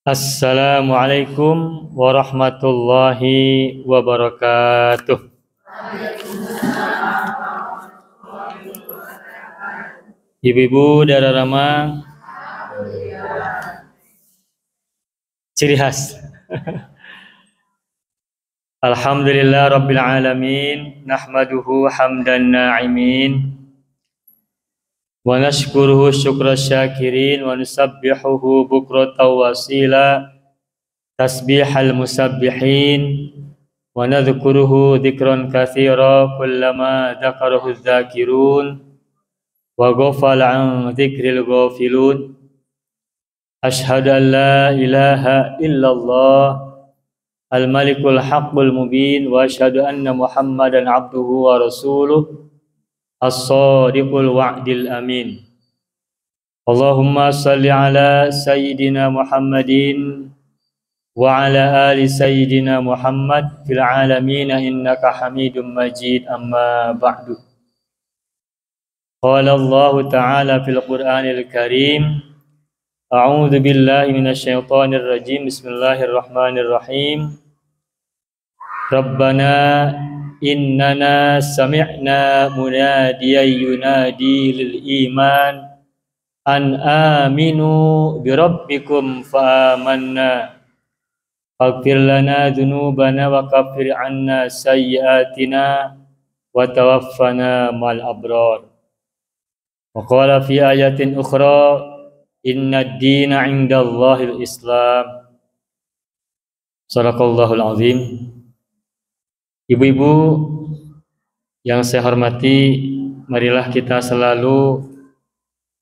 Assalamualaikum warahmatullahi wabarakatuh. Ibu-ibu, Dara Rama, ciri khas. Alhamdulillah Rabbil Alamin, nahmaduhu hamdan na'imin, wa nashkuruhu syukra syakirin, wa nusabbihuhu bukratan wasila, tasbihal musabbihin, wa nadhkuruhu dhikran katsira kullama dzakarahu dzakirun wa ghafala an dzikril ghafilun. Asyhadu an la ilaha illallah al-malikul haqqul mubin wa asyhadu anna Muhammadan abduhu wa rasuluh as-sadiqul wa'dil amin. Allahumma salli ala sayyidina Muhammadin wa ala ali sayyidina Muhammad fil alamin innaka Hamidum Majid, amma ba'du. Qala Allah ta'ala fil Qur'anil Karim, a'udzu billahi minasyaitonir rajim, bismillahirrahmanirrahim. Rabbana innana sami'na munadiyan yunadi lil iman an aminu bi rabbikum fa amanna faghfir lana dzunubana wa kaffir 'anna sayyi'atina wa tawaffana mal abrar. Wa qala fi ayatin ukhra inna ad-dina 'indallahil Islam. Shadaqallahul azim. Ibu-ibu yang saya hormati, marilah kita selalu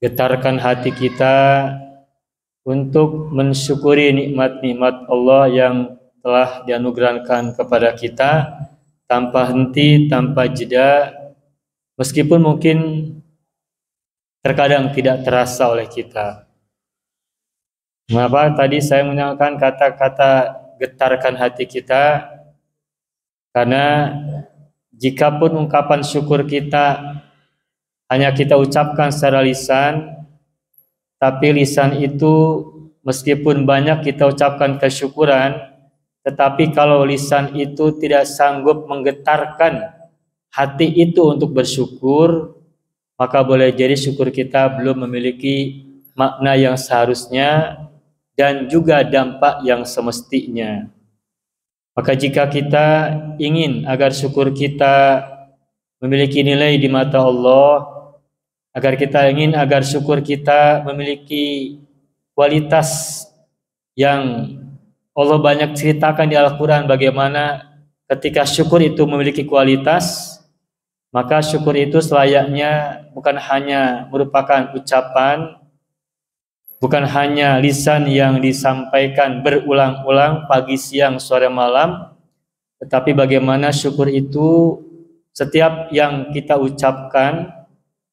getarkan hati kita untuk mensyukuri nikmat-nikmat Allah yang telah dianugerahkan kepada kita tanpa henti, tanpa jeda, meskipun mungkin terkadang tidak terasa oleh kita. Mengapa tadi saya menggunakan kata-kata getarkan hati kita? Karena jikapun ungkapan syukur kita hanya kita ucapkan secara lisan, tapi lisan itu meskipun banyak kita ucapkan kesyukuran, tetapi kalau lisan itu tidak sanggup menggetarkan hati itu untuk bersyukur, maka boleh jadi syukur kita belum memiliki makna yang seharusnya dan juga dampak yang semestinya. Maka jika kita ingin agar syukur kita memiliki nilai di mata Allah, agar syukur kita memiliki kualitas yang Allah banyak ceritakan di Al-Quran, bagaimana ketika syukur itu memiliki kualitas, maka syukur itu selayaknya bukan hanya merupakan ucapan, bukan hanya lisan yang disampaikan berulang-ulang pagi, siang, sore, malam, tetapi bagaimana syukur itu setiap yang kita ucapkan,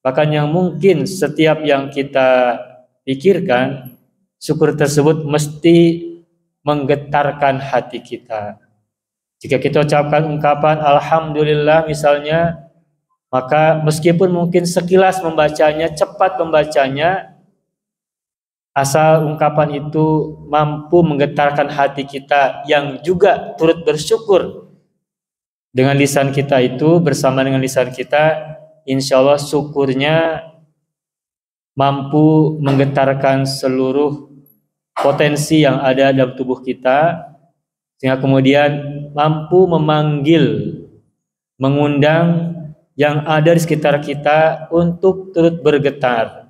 bahkan yang mungkin setiap yang kita pikirkan, syukur tersebut mesti menggetarkan hati kita. Jika kita ucapkan ungkapan Alhamdulillah misalnya, maka meskipun mungkin sekilas membacanya, cepat membacanya, asal ungkapan itu mampu menggetarkan hati kita yang juga turut bersyukur dengan lisan kita itu, bersama dengan lisan kita, insya Allah syukurnya mampu menggetarkan seluruh potensi yang ada dalam tubuh kita, sehingga kemudian mampu memanggil, mengundang yang ada di sekitar kita untuk turut bergetar.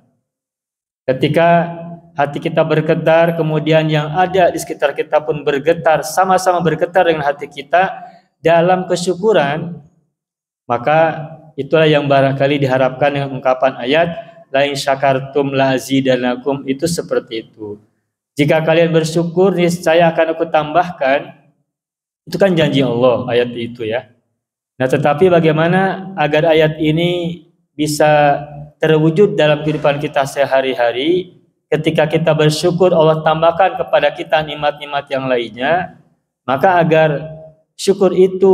Ketika hati kita bergetar, kemudian yang ada di sekitar kita pun bergetar, sama-sama bergetar dengan hati kita dalam kesyukuran, maka itulah yang barangkali diharapkan dengan ungkapan ayat la in syakartum la azidanakum, itu seperti itu. Jika kalian bersyukur, niscaya akan aku tambahkan. Itu kan janji Allah, ayat itu ya. Nah, tetapi bagaimana agar ayat ini bisa terwujud dalam kehidupan kita sehari-hari? Ketika kita bersyukur, Allah tambahkan kepada kita nikmat-nikmat yang lainnya, maka agar syukur itu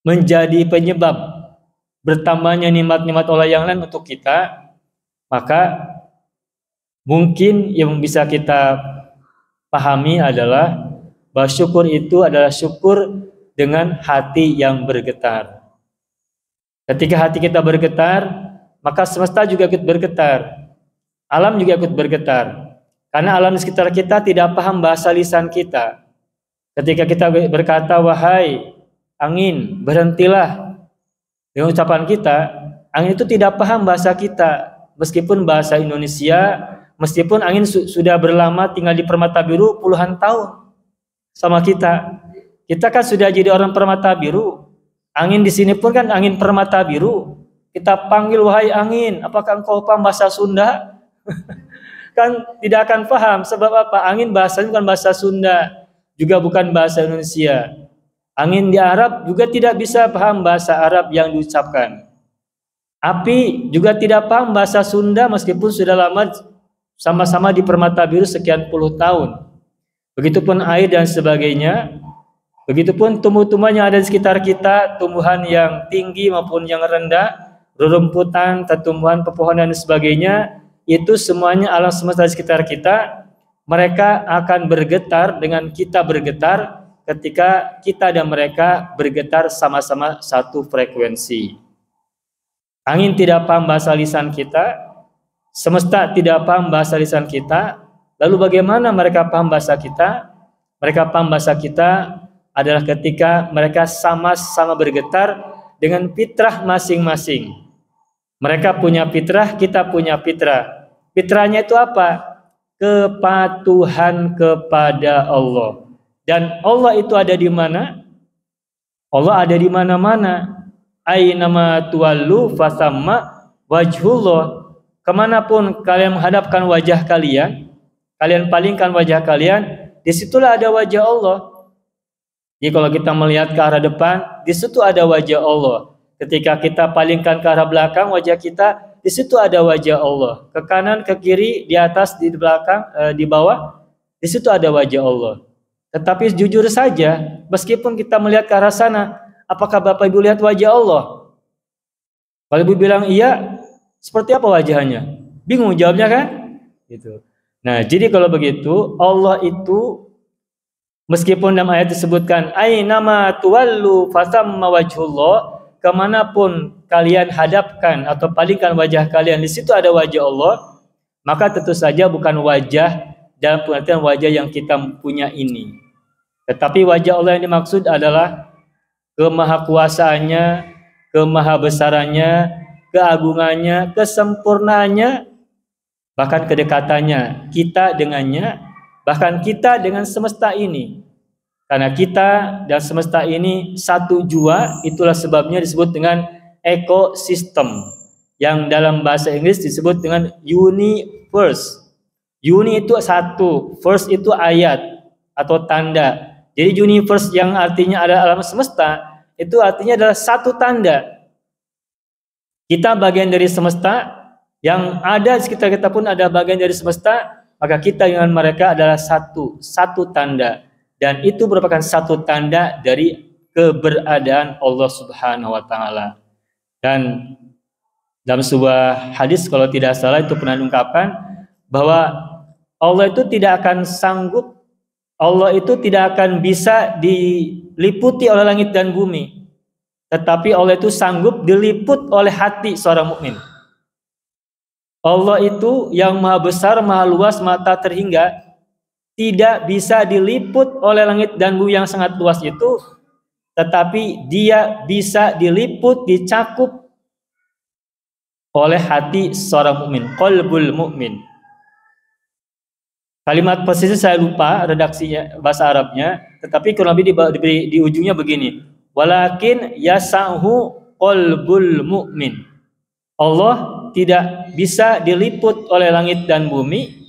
menjadi penyebab bertambahnya nikmat-nikmat Allah yang lain untuk kita, maka mungkin yang bisa kita pahami adalah bahwa syukur itu adalah syukur dengan hati yang bergetar. Ketika hati kita bergetar, maka semesta juga ikut bergetar. Alam juga ikut bergetar. Karena alam di sekitar kita tidak paham bahasa lisan kita. Ketika kita berkata, wahai angin, berhentilah. Dengan ucapan kita, angin itu tidak paham bahasa kita. Meskipun bahasa Indonesia, meskipun angin sudah berlama tinggal di Permata Biru puluhan tahun sama kita. Kita kan sudah jadi orang Permata Biru. Angin di sini pun kan angin Permata Biru. Kita panggil, wahai angin, apakah engkau paham bahasa Sunda? Kan tidak akan paham. Sebab apa? Angin bahasanya bukan bahasa Sunda, juga bukan bahasa Indonesia. Angin di Arab juga tidak bisa paham bahasa Arab yang diucapkan. Api juga tidak paham bahasa Sunda meskipun sudah lama sama-sama di Permata Biru sekian puluh tahun. Begitupun air dan sebagainya. Begitupun tumbuh-tumbuhan yang ada di sekitar kita, tumbuhan yang tinggi maupun yang rendah, rerumputan, tumbuhan, pepohonan dan sebagainya, itu semuanya alam semesta di sekitar kita. Mereka akan bergetar dengan kita bergetar ketika kita dan mereka bergetar sama-sama satu frekuensi. Angin tidak paham bahasa lisan kita, semesta tidak paham bahasa lisan kita. Lalu bagaimana mereka paham bahasa kita? Mereka paham bahasa kita adalah ketika mereka sama-sama bergetar dengan fitrah masing-masing. Mereka punya fitrah, kita punya fitrah. Fitrahnya itu apa? Kepatuhan kepada Allah. Dan Allah itu ada di mana? Allah ada di mana-mana. Ainama tuwallu fasamma wajhullah. Kemanapun kalian menghadapkan wajah kalian, kalian palingkan wajah kalian, disitulah ada wajah Allah. Jadi kalau kita melihat ke arah depan, di situ ada wajah Allah. Ketika kita palingkan ke arah belakang wajah kita, di situ ada wajah Allah. Ke kanan, ke kiri, di atas, di belakang, di bawah, di situ ada wajah Allah. Tetapi jujur saja, meskipun kita melihat ke arah sana, apakah Bapak Ibu lihat wajah Allah? Kalau Ibu bilang iya, seperti apa wajahnya? Bingung jawabnya kan? Gitu. Nah, jadi kalau begitu, Allah itu meskipun dalam ayat disebutkan ainama tuwallu fasamma wajhullah, kemanapun kalian hadapkan atau palingkan wajah kalian, di situ ada wajah Allah, maka tentu saja bukan wajah dalam pengertian wajah yang kita punya ini. Tetapi wajah Allah yang dimaksud adalah kemahakuasaannya, kemahabesarannya, keagungannya, kesempurnaannya, bahkan kedekatannya kita dengannya, bahkan kita dengan semesta ini. Karena kita dan semesta ini satu jua, itulah sebabnya disebut dengan ekosistem, yang dalam bahasa Inggris disebut dengan universe. Uni itu satu, verse itu ayat atau tanda. Jadi universe yang artinya adalah alam semesta, itu artinya adalah satu tanda. Kita bagian dari semesta, yang ada di sekitar kita pun ada bagian dari semesta, maka kita dengan mereka adalah satu tanda. Dan itu merupakan satu tanda dari keberadaan Allah Subhanahu wa taala. Dan dalam sebuah hadis kalau tidak salah itu pernah diungkapkan bahwa Allah itu tidak akan sanggup, Allah itu tidak akan bisa diliputi oleh langit dan bumi. Tetapi Allah itu sanggup diliput oleh hati seorang mukmin. Allah itu yang maha besar, maha luas, maha tak terhingga, tidak bisa diliput oleh langit dan bumi yang sangat luas itu, tetapi dia bisa diliput, dicakup oleh hati seorang mukmin, qalbul mukmin. Kalimat persisnya saya lupa redaksinya bahasa Arabnya, tetapi kurang lebih di ujungnya begini. Walakin yasahu qalbul mu'min. Allah tidak bisa diliput oleh langit dan bumi,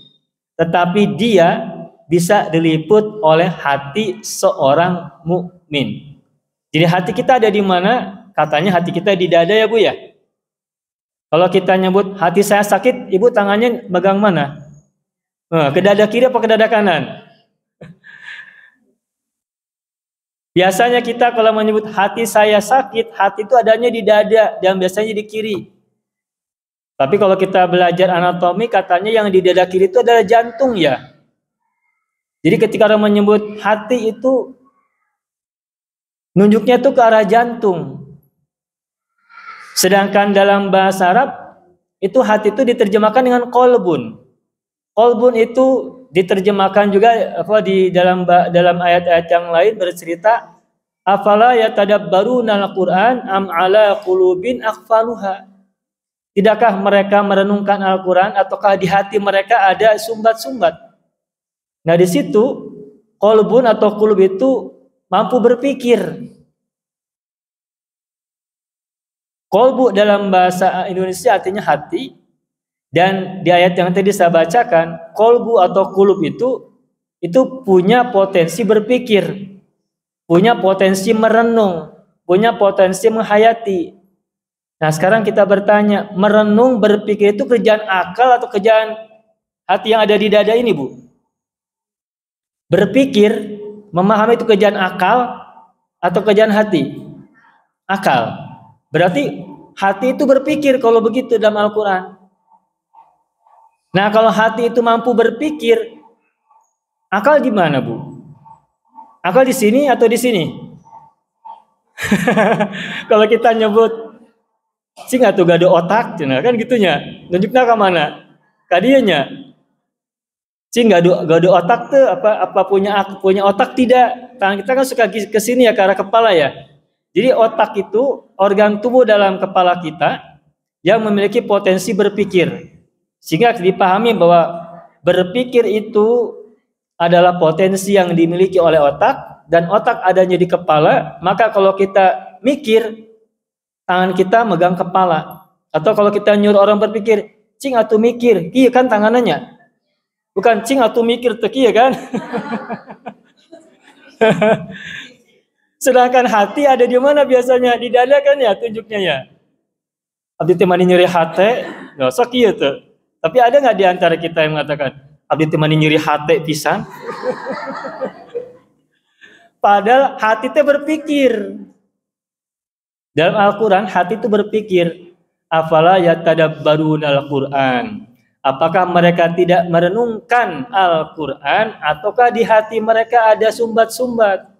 tetapi dia bisa diliput oleh hati seorang mukmin. Jadi hati kita ada di mana? Katanya hati kita di dada ya Bu ya. Kalau kita nyebut hati saya sakit, Ibu tangannya megang mana? Ke dada kiri apa ke dada kanan? Biasanya kita kalau menyebut hati saya sakit, hati itu adanya di dada dan biasanya di kiri. Tapi kalau kita belajar anatomi, katanya yang di dada kiri itu adalah jantung ya. Jadi ketika orang menyebut hati itu nunjuknya tuh ke arah jantung. Sedangkan dalam bahasa Arab itu hati itu diterjemahkan dengan kolbun. Kolbun itu diterjemahkan juga di dalam ayat-ayat yang lain bercerita afala yatadabbaruna al-Qur'an am ala qulubin aqfaluha. Tidakkah mereka merenungkan Al-Qur'an ataukah di hati mereka ada sumbat-sumbat? Nah, di situ kolbun atau qulub itu mampu berpikir. Kolbu dalam bahasa Indonesia artinya hati. Dan di ayat yang tadi saya bacakan, kolbu atau qulub itu punya potensi berpikir, punya potensi merenung, punya potensi menghayati. Nah, sekarang kita bertanya, merenung, berpikir itu kerjaan akal atau kerjaan hati yang ada di dada ini, Bu? Berpikir, memahami itu kerjaan akal atau kerjaan hati? Akal. Berarti hati itu berpikir kalau begitu dalam Al-Quran. Nah, kalau hati itu mampu berpikir, akal di mana, Bu? Akal di sini atau di sini? Kalau kita nyebut sing atau gado otak, kan gitunya. Nunjuknya ke mana? Kadianya. Sing gado otak tuh apa punya otak tidak? Tangan kita kan suka ke sini ya, ke arah kepala ya. Jadi otak itu organ tubuh dalam kepala kita yang memiliki potensi berpikir. Sehingga dipahami bahwa berpikir itu adalah potensi yang dimiliki oleh otak, dan otak adanya di kepala. Maka kalau kita mikir, tangan kita megang kepala. Atau kalau kita nyuruh orang berpikir, cing atuh mikir, iya kan tangannya. Bukan cing atuh mikir teki ya kan. Sedangkan hati ada di mana biasanya? Di dada kan ya tunjuknya ya. Abdi temani nyeri hati, nggak sok iya tuh. Tapi ada nggak di antara kita yang mengatakan, abdi temani nyeri hati pisan? Padahal hati itu berpikir. Dalam Al-Quran, hati itu berpikir. Afala yatadabbaruna al-Quran. Apakah mereka tidak merenungkan Al-Quran, ataukah di hati mereka ada sumbat-sumbat?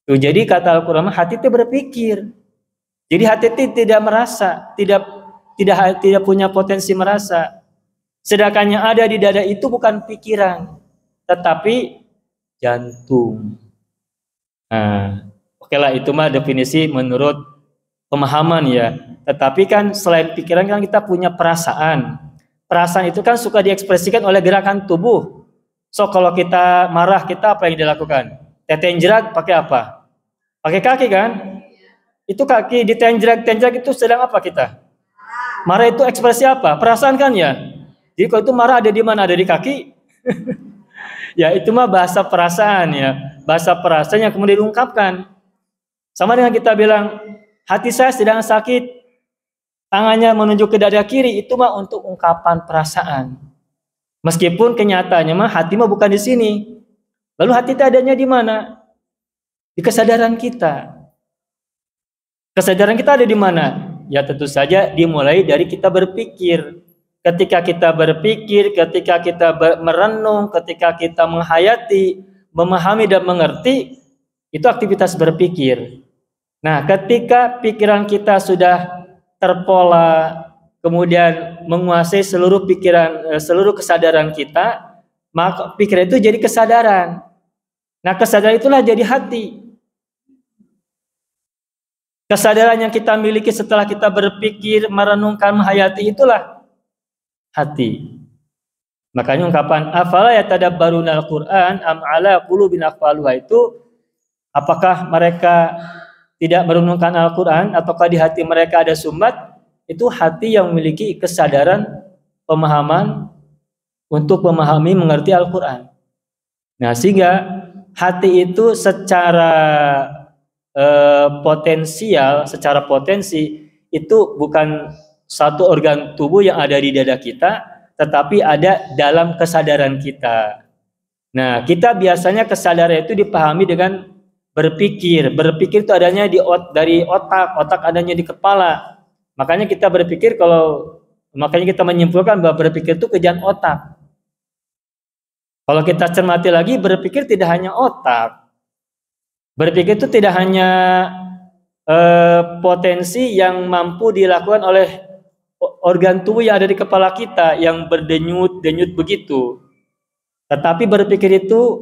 Tuh, jadi kata Al-Quran, hati itu berpikir. Jadi hati itu tidak merasa, tidak punya potensi merasa. Sedangkan yang ada di dada itu bukan pikiran, tetapi jantung. Nah, oke lah, itu mah definisi menurut pemahaman ya. Tetapi kan selain pikiran kan kita punya perasaan. Perasaan itu kan suka diekspresikan oleh gerakan tubuh. So kalau kita marah, kita apa yang dilakukan? Tenjerat pakai apa? Pakai kaki kan? Itu kaki ditenjerat itu sedang apa kita? Marah itu ekspresi apa? Perasaan kan ya? Jadi kalau itu marah ada di mana? Ada di kaki? Ya itu mah bahasa perasaan ya. Bahasa perasaan yang kemudian diungkapkan. Sama dengan kita bilang, hati saya sedang sakit, tangannya menunjuk ke dada kiri, itu mah untuk ungkapan perasaan. Meskipun kenyataannya mah hati mah bukan di sini. Lalu hati itu adanya di mana? Di kesadaran kita. Kesadaran kita ada di mana? Ya tentu saja dimulai dari kita berpikir. Ketika kita berpikir, ketika kita merenung, ketika kita menghayati, memahami dan mengerti, itu aktivitas berpikir. Nah, ketika pikiran kita sudah terpola, kemudian menguasai seluruh pikiran, seluruh kesadaran kita, maka pikiran itu jadi kesadaran. Nah, kesadaran itulah jadi hati. Kesadaran yang kita miliki setelah kita berpikir, merenungkan, menghayati, itulah hati. Makanya ungkapan afala yatadabbaruna al-Qur'an am ala qulubin aqfaluha itu, apakah mereka tidak merenungkan Al-Qur'an ataukah di hati mereka ada sumbat? Itu hati yang memiliki kesadaran, pemahaman untuk memahami, mengerti Al-Qur'an. Nah, sehingga hati itu secara potensial, secara potensi itu bukan satu organ tubuh yang ada di dada kita, tetapi ada dalam kesadaran kita. Nah, kita biasanya kesadaran itu dipahami dengan berpikir. Berpikir itu adanya dari otak, otak adanya di kepala. Makanya kita berpikir makanya kita menyimpulkan bahwa berpikir itu kerjaan otak. Kalau kita cermati lagi, berpikir tidak hanya otak. Berpikir itu tidak hanya potensi yang mampu dilakukan oleh organ tubuh yang ada di kepala kita yang berdenyut-denyut begitu. Tetapi berpikir itu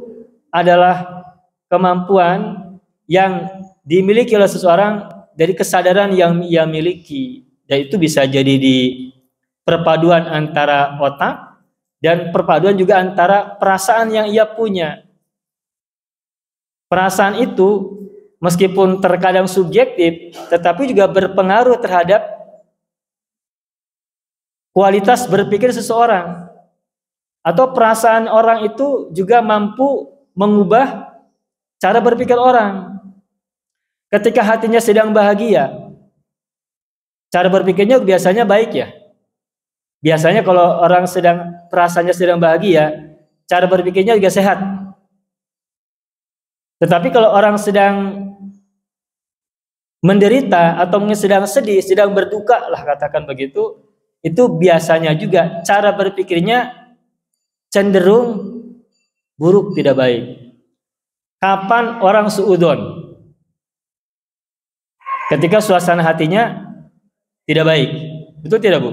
adalah kemampuan yang dimiliki oleh seseorang dari kesadaran yang ia miliki. Dan itu bisa jadi di perpaduan antara otak dan perpaduan juga antara perasaan yang ia punya. Perasaan itu meskipun terkadang subjektif, tetapi juga berpengaruh terhadap kualitas berpikir seseorang. Atau perasaan orang itu juga mampu mengubah cara berpikir orang. Ketika hatinya sedang bahagia, cara berpikirnya biasanya baik ya. Biasanya kalau orang perasaannya sedang bahagia, cara berpikirnya juga sehat. Tetapi kalau orang sedang menderita atau mungkin sedang sedih, sedang berduka lah katakan begitu, itu biasanya juga cara berpikirnya cenderung buruk, tidak baik. Kapan orang suudzon? Ketika suasana hatinya tidak baik. Betul tidak, Bu?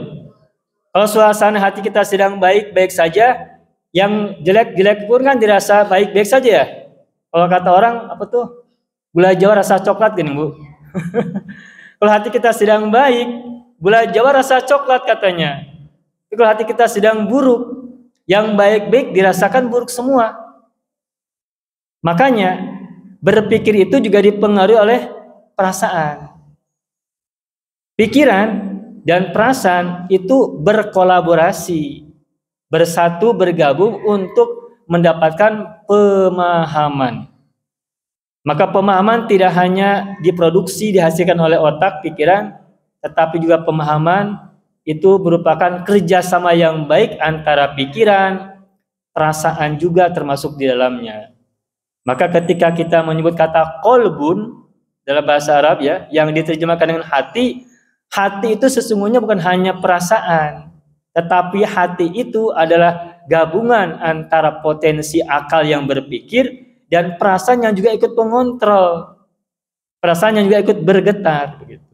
Kalau suasana hati kita sedang baik-baik saja, yang jelek-jelek pun kan dirasa baik-baik saja ya. Kalau kata orang apa tuh? Gula Jawa rasa coklat gini, Bu. Kalau hati kita sedang baik, gula Jawa rasa coklat katanya. Kalau hati kita sedang buruk, yang baik-baik dirasakan buruk semua. Makanya berpikir itu juga dipengaruhi oleh perasaan. Pikiran dan perasaan itu berkolaborasi, bersatu, bergabung untuk mendapatkan pemahaman. Maka pemahaman tidak hanya diproduksi, dihasilkan oleh otak, pikiran, tetapi juga pemahaman itu merupakan kerjasama yang baik antara pikiran, perasaan juga termasuk di dalamnya. Maka ketika kita menyebut kata kolbun dalam bahasa Arab ya, yang diterjemahkan dengan hati, hati itu sesungguhnya bukan hanya perasaan, tetapi hati itu adalah gabungan antara potensi akal yang berpikir dan perasaan yang juga ikut mengontrol, perasaan yang juga ikut bergetar begitu.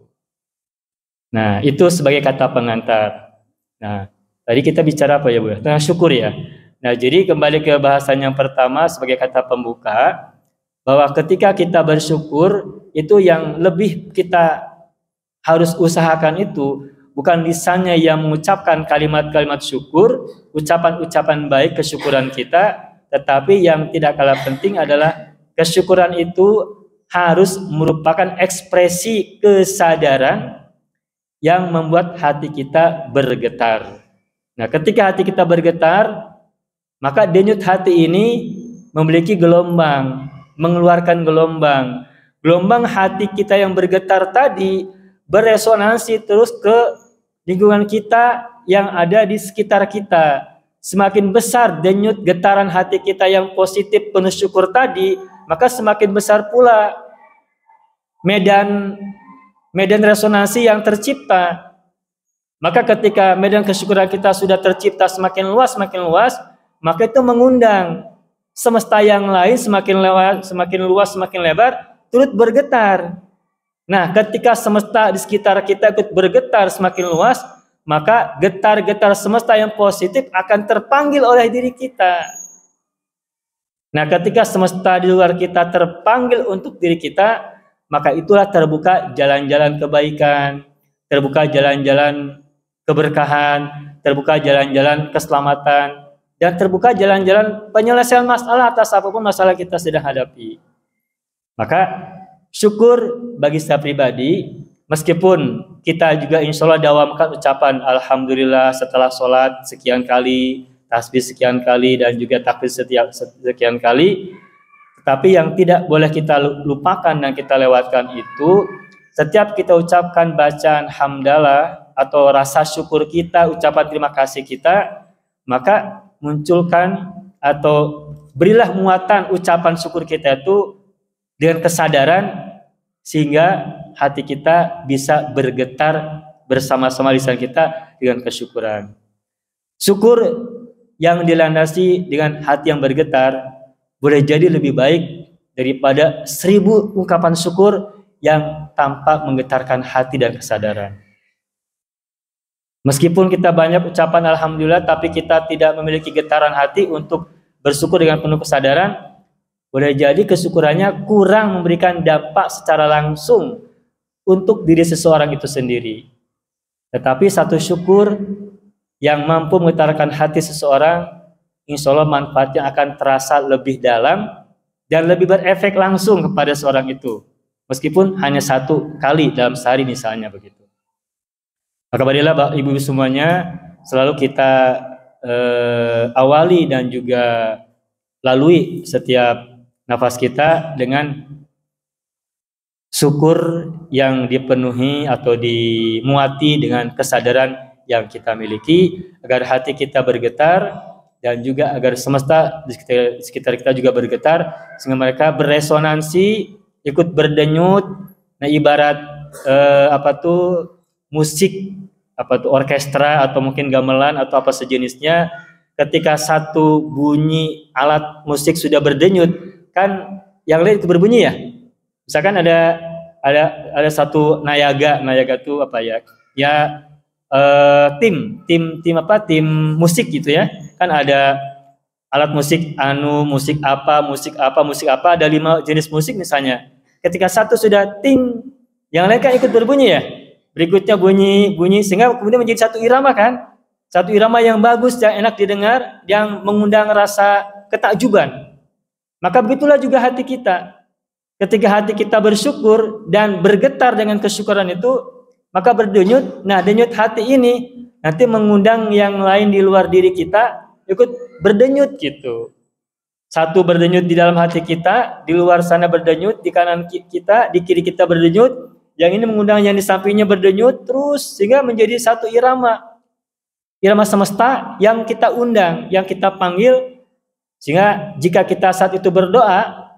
Nah, itu sebagai kata pengantar. Nah, tadi kita bicara apa ya, Bu? Tentang syukur ya. Nah, jadi kembali ke bahasan yang pertama sebagai kata pembuka, bahwa ketika kita bersyukur, itu yang lebih kita harus usahakan itu bukan lisannya yang mengucapkan kalimat-kalimat syukur, ucapan-ucapan baik kesyukuran kita, tetapi yang tidak kalah penting adalah kesyukuran itu harus merupakan ekspresi kesadaran yang membuat hati kita bergetar. Nah, ketika hati kita bergetar, maka denyut hati ini memiliki gelombang, mengeluarkan gelombang. Gelombang hati kita yang bergetar tadi beresonansi terus ke lingkungan kita yang ada di sekitar kita. Semakin besar denyut getaran hati kita yang positif penuh syukur tadi, maka semakin besar pula medan resonansi yang tercipta. Maka ketika medan kesyukuran kita sudah tercipta semakin luas, maka itu mengundang semesta yang lain semakin luas, semakin lebar, turut bergetar. Nah, ketika semesta di sekitar kita ikut bergetar semakin luas, maka getar-getar semesta yang positif akan terpanggil oleh diri kita. Nah, ketika semesta di luar kita terpanggil untuk diri kita, maka itulah terbuka jalan-jalan kebaikan, terbuka jalan-jalan keberkahan, terbuka jalan-jalan keselamatan, dan terbuka jalan-jalan penyelesaian masalah atas apapun masalah kita sedang hadapi. Maka syukur bagi saya pribadi, meskipun kita juga insya Allah dawamkan ucapan Alhamdulillah setelah sholat sekian kali, tasbih sekian kali, dan juga takbir sekian kali. Tapi yang tidak boleh kita lupakan dan kita lewatkan itu, setiap kita ucapkan bacaan hamdalah atau rasa syukur kita, ucapan terima kasih kita, maka munculkan atau berilah muatan ucapan syukur kita itu dengan kesadaran sehingga hati kita bisa bergetar bersama-sama lisan kita dengan kesyukuran. Syukur yang dilandasi dengan hati yang bergetar boleh jadi lebih baik daripada 1000 ungkapan syukur yang tanpa menggetarkan hati dan kesadaran. Meskipun kita banyak ucapan alhamdulillah, tapi kita tidak memiliki getaran hati untuk bersyukur dengan penuh kesadaran, boleh jadi kesyukurannya kurang memberikan dampak secara langsung untuk diri seseorang itu sendiri. Tetapi satu syukur yang mampu menggetarkan hati seseorang, insya Allah manfaatnya akan terasa lebih dalam dan lebih berefek langsung kepada seorang itu. Meskipun hanya 1 kali dalam sehari misalnya begitu. Maka marilah Bapak Ibu semuanya selalu kita awali dan juga lalui setiap nafas kita dengan syukur yang dipenuhi atau dimuati dengan kesadaran yang kita miliki, agar hati kita bergetar dan juga agar semesta di sekitar kita juga bergetar, sehingga mereka beresonansi, ikut berdenyut. Nah, ibarat musik, orkestra atau mungkin gamelan atau apa sejenisnya, ketika satu bunyi alat musik sudah berdenyut, kan yang lain itu berbunyi ya. Misalkan ada satu nayaga itu apa ya? Ya tim musik gitu ya. Kan ada alat musik musik apa, ada 5 jenis musik misalnya. Ketika satu sudah ting, yang lain kan ikut berbunyi ya. Berikutnya bunyi sehingga kemudian menjadi satu irama kan? Satu irama yang bagus, yang enak didengar, yang mengundang rasa ketakjuban. Maka begitulah juga hati kita. Ketika hati kita bersyukur dan bergetar dengan kesyukuran itu, maka berdenyut. Nah, denyut hati ini nanti mengundang yang lain di luar diri kita ikut berdenyut gitu. Satu berdenyut di dalam hati kita, di luar sana berdenyut, di kanan kita, di kiri kita berdenyut. Yang ini mengundang yang di sampingnya berdenyut terus sehingga menjadi satu irama. Irama semesta yang kita undang, yang kita panggil, sehingga jika kita saat itu berdoa,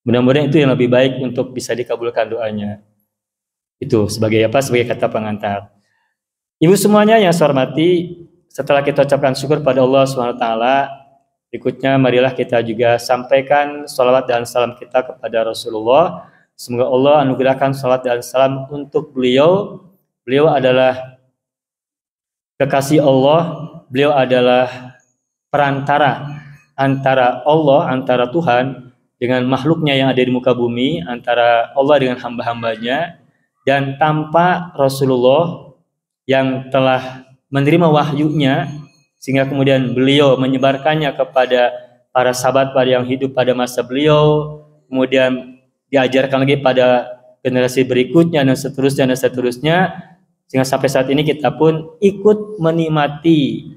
mudah-mudahan itu yang lebih baik untuk bisa dikabulkan doanya. Itu sebagai kata pengantar. Ibu semuanya yang saya hormati, setelah kita ucapkan syukur pada Allah SWT, berikutnya marilah kita juga sampaikan sholawat dan salam kita kepada Rasulullah. Semoga Allah anugerahkan sholawat dan salam untuk beliau. Beliau adalah kekasih Allah, beliau adalah perantara antara Allah, antara Tuhan dengan makhluknya yang ada di muka bumi, antara Allah dengan hamba-hambanya. Dan tanpa Rasulullah yang telah menerima wahyunya, sehingga kemudian beliau menyebarkannya kepada para sahabat pada yang hidup pada masa beliau, kemudian diajarkan lagi pada generasi berikutnya dan seterusnya, sehingga sampai saat ini kita pun ikut menikmati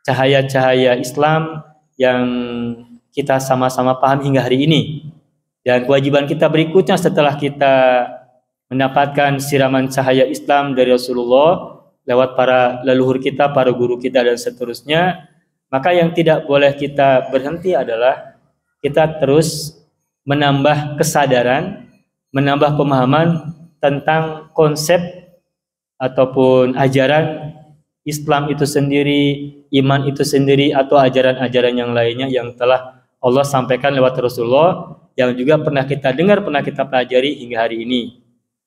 cahaya-cahaya Islam yang kita sama-sama paham hingga hari ini. Dan kewajiban kita berikutnya setelah kita mendapatkan siraman cahaya Islam dari Rasulullah lewat para leluhur kita, para guru kita dan seterusnya, maka yang tidak boleh kita berhenti adalah kita terus menambah kesadaran, menambah pemahaman tentang konsep ataupun ajaran Islam itu sendiri, iman itu sendiri, atau ajaran-ajaran yang lainnya yang telah Allah sampaikan lewat Rasulullah, yang juga pernah kita dengar, pernah kita pelajari hingga hari ini.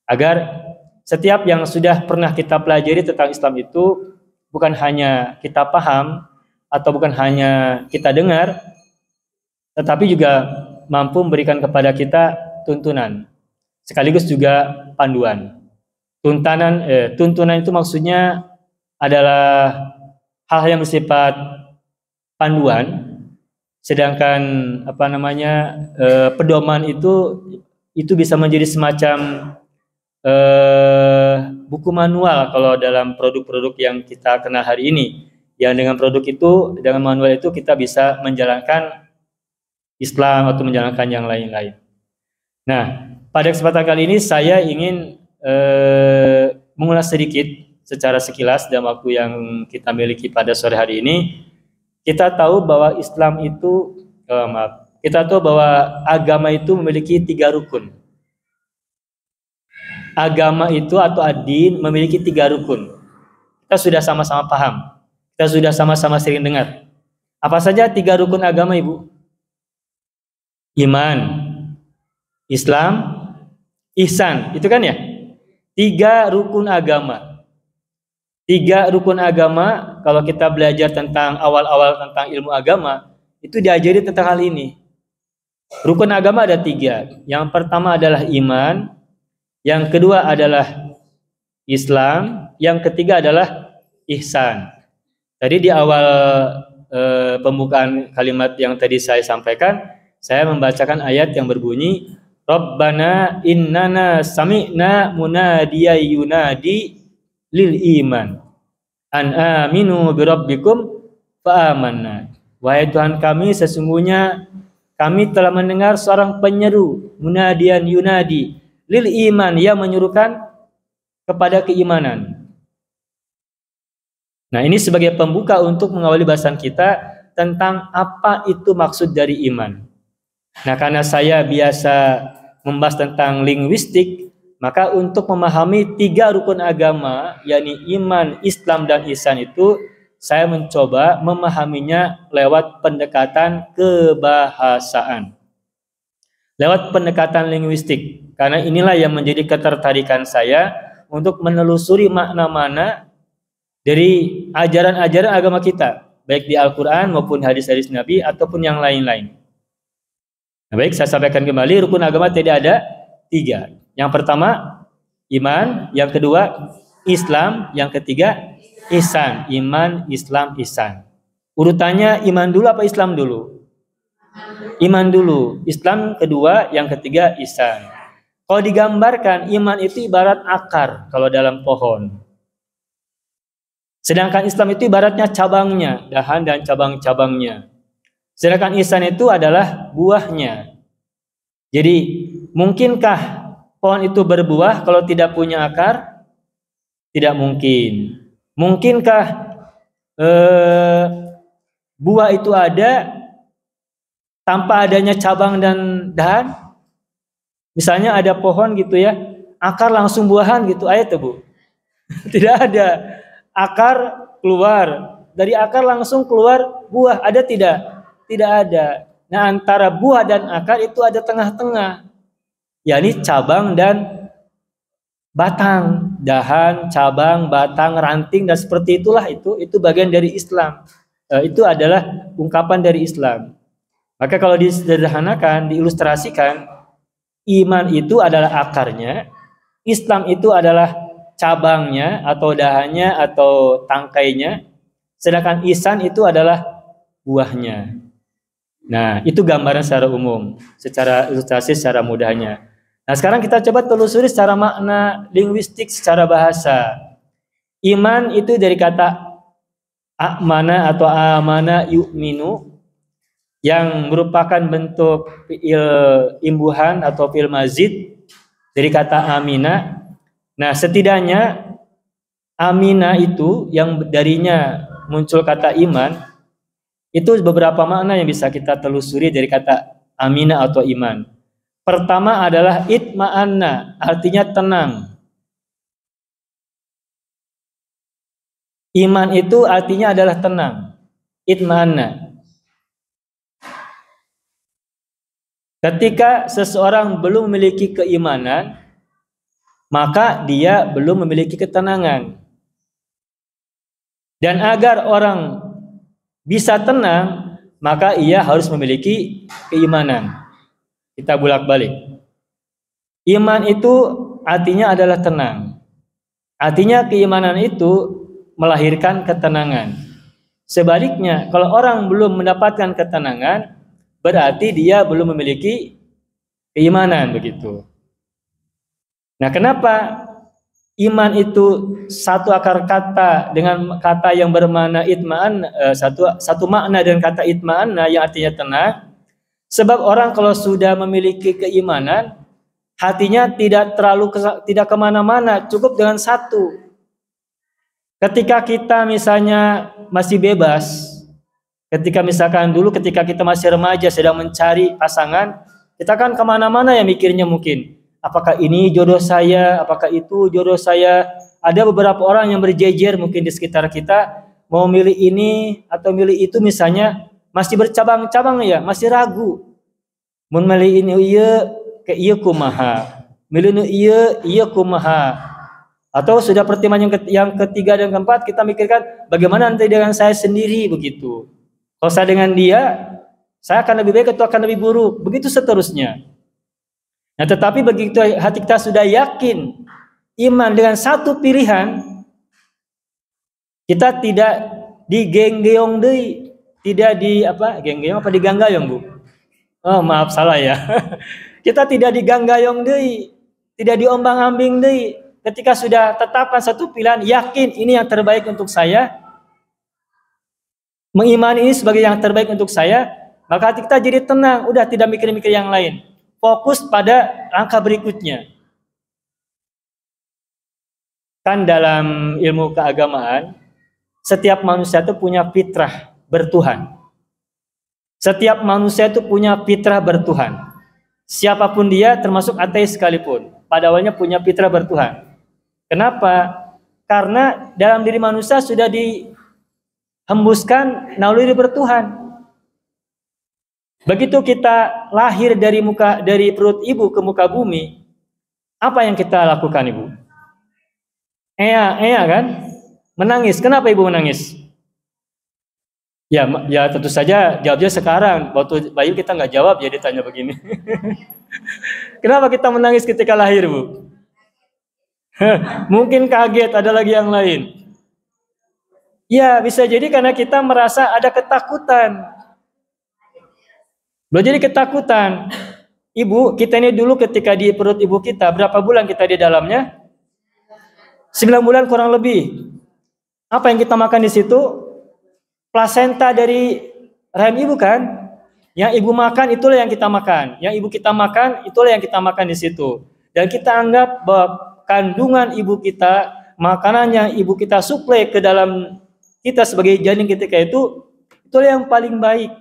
Agar setiap yang sudah pernah kita pelajari tentang Islam itu bukan hanya kita paham atau bukan hanya kita dengar, tetapi juga mampu memberikan kepada kita tuntunan, sekaligus juga panduan. Tuntunan itu maksudnya adalah hal yang bersifat panduan, sedangkan pedoman itu bisa menjadi semacam buku manual kalau dalam produk-produk yang kita kenal hari ini. Yang dengan produk itu, dengan manual itu kita bisa menjalankan Islam atau menjalankan yang lain-lain. Nah, pada kesempatan kali ini saya ingin mengulas sedikit secara sekilas dalam waktu yang kita miliki pada sore hari ini. Kita tahu bahwa Islam itu, kita tahu bahwa agama itu memiliki 3 rukun. Agama itu atau ad-din memiliki 3 rukun. Kita sudah sama-sama paham. Kita sudah sama-sama sering dengar. Apa saja 3 rukun agama, Ibu? Iman, Islam, ihsan. Itu kan ya? 3 rukun agama. 3 rukun agama, kalau kita belajar tentang awal-awal tentang ilmu agama, itu diajari tentang hal ini. Rukun agama ada 3. Yang pertama adalah iman, yang kedua adalah Islam, yang ketiga adalah ihsan. Tadi di awal pembukaan kalimat yang tadi saya sampaikan, saya membacakan ayat yang berbunyi, Rabbana innana sami'na munadiya yunadi lil iman an aminu birabbikum fa amanna. Wahai Tuhan kami, sesungguhnya kami telah mendengar seorang penyeru, munadian yunadi lil iman, yang menyuruhkan kepada keimanan. Nah, ini sebagai pembuka untuk mengawali bahasan kita tentang apa itu maksud dari iman. Nah, karena saya biasa membahas tentang linguistik, maka untuk memahami 3 rukun agama, yakni iman, Islam, dan ihsan itu, saya mencoba memahaminya lewat pendekatan kebahasaan. Lewat pendekatan linguistik. Karena inilah yang menjadi ketertarikan saya untuk menelusuri makna-makna dari ajaran-ajaran agama kita, baik di Al-Quran maupun hadis-hadis Nabi ataupun yang lain-lain. Nah, baik, saya sampaikan kembali, rukun agama tidak ada 3. Yang pertama iman, yang kedua Islam, yang ketiga ihsan. Iman, Islam, ihsan. Urutannya iman dulu apa Islam dulu? Iman dulu, Islam kedua, yang ketiga ihsan. Kalau digambarkan, iman itu ibarat akar kalau dalam pohon. Sedangkan Islam itu ibaratnya cabangnya, dahan dan cabang-cabangnya. Sedangkan ihsan itu adalah buahnya. Jadi, mungkinkah pohon itu berbuah kalau tidak punya akar? Tidak mungkin. Mungkinkah buah itu ada tanpa adanya cabang dan dahan? Misalnya ada pohon gitu ya, akar langsung buahan gitu, ada tuh Bu? Tidak ada. Akar keluar, dari akar langsung keluar buah, ada tidak? Tidak ada. Nah, antara buah dan akar itu ada tengah-tengah, yakni cabang dan batang, dahan, cabang, batang, ranting, dan seperti itulah itu bagian dari Islam. Itu adalah ungkapan dari Islam. Maka kalau disederhanakan, diilustrasikan, iman itu adalah akarnya, Islam itu adalah cabangnya atau dahannya atau tangkainya, sedangkan ihsan itu adalah buahnya. Nah, itu gambaran secara umum, secara ilustrasi, secara mudahnya. Nah, sekarang kita coba telusuri secara makna linguistik, secara bahasa. Iman itu dari kata amana atau amana yu'minu, yang merupakan bentuk fi'il imbuhan atau fi'il mazid dari kata amina. Nah, setidaknya amina itu yang darinya muncul kata iman, itu beberapa makna yang bisa kita telusuri dari kata amina atau iman. Pertama adalah itma'anna, artinya tenang. Iman itu artinya adalah tenang. Itma'anna. Ketika seseorang belum memiliki keimanan, maka dia belum memiliki ketenangan. Dan agar orang bisa tenang, maka ia harus memiliki keimanan. Kita bolak-balik. Iman itu artinya adalah tenang. Artinya keimanan itu melahirkan ketenangan. Sebaliknya, kalau orang belum mendapatkan ketenangan, berarti dia belum memiliki keimanan, begitu. Nah, kenapa iman itu satu akar kata dengan kata yang bermakna itma'an, satu makna dengan kata itma'anna yang artinya tenang? Sebab orang kalau sudah memiliki keimanan, hatinya tidak kemana-mana, cukup dengan satu. Ketika kita misalnya masih bebas, ketika misalkan dulu ketika kita masih remaja sedang mencari pasangan, kita kan kemana-mana ya mikirnya mungkin. Apakah ini jodoh saya? Apakah itu jodoh saya? Ada beberapa orang yang berjejer mungkin di sekitar kita. mau milih ini atau milih itu misalnya masih bercabang-cabang ya, masih ragu. Mun milih ini ke ieu kumaha. Milih nu ieu kumaha. Atau sudah pertimbangan yang ketiga dan keempat kita mikirkan bagaimana nanti dengan saya sendiri begitu. Kalau saya dengan dia, saya akan lebih baik atau akan lebih buruk. Begitu seterusnya. Nah, tetapi begitu hati kita sudah yakin iman dengan satu pilihan, kita tidak digenggeong deui, tidak di apa? Genggeong apa diganggayong, Bu? Oh, maaf salah ya. Kita tidak diganggayong deui, tidak diombang-ambing deui. Ketika sudah tetapkan satu pilihan, yakin ini yang terbaik untuk saya, mengimani ini sebagai yang terbaik untuk saya, maka hati kita jadi tenang, udah tidak mikir-mikir yang lain. Fokus pada langkah berikutnya. Kan dalam ilmu keagamaan, setiap manusia itu punya fitrah bertuhan. Setiap manusia itu punya fitrah bertuhan. Siapapun dia, termasuk ateis sekalipun, pada awalnya punya fitrah bertuhan. Kenapa? Karena dalam diri manusia sudah dihembuskan naluri bertuhan. Begitu kita lahir dari perut ibu ke muka bumi, apa yang kita lakukan, Ibu? Kan? Menangis. Kenapa Ibu menangis? Ya tentu saja jawabnya sekarang. Waktu bayi kita nggak jawab, ya ditanya begini. Kenapa kita menangis ketika lahir, Bu? Mungkin kaget, ada lagi yang lain. Ya, bisa jadi karena kita merasa ada ketakutan. Belum jadi ketakutan. Ibu, kita ini dulu ketika di perut ibu kita, berapa bulan kita di dalamnya? 9 bulan kurang lebih. Apa yang kita makan di situ? Plasenta dari rahim ibu kan? Yang ibu makan itulah yang kita makan. Yang ibu kita makan itulah yang kita makan di situ. Dan kita anggap bahwa kandungan ibu kita, makanan yang ibu kita suplai ke dalam kita sebagai janin ketika itulah yang paling baik.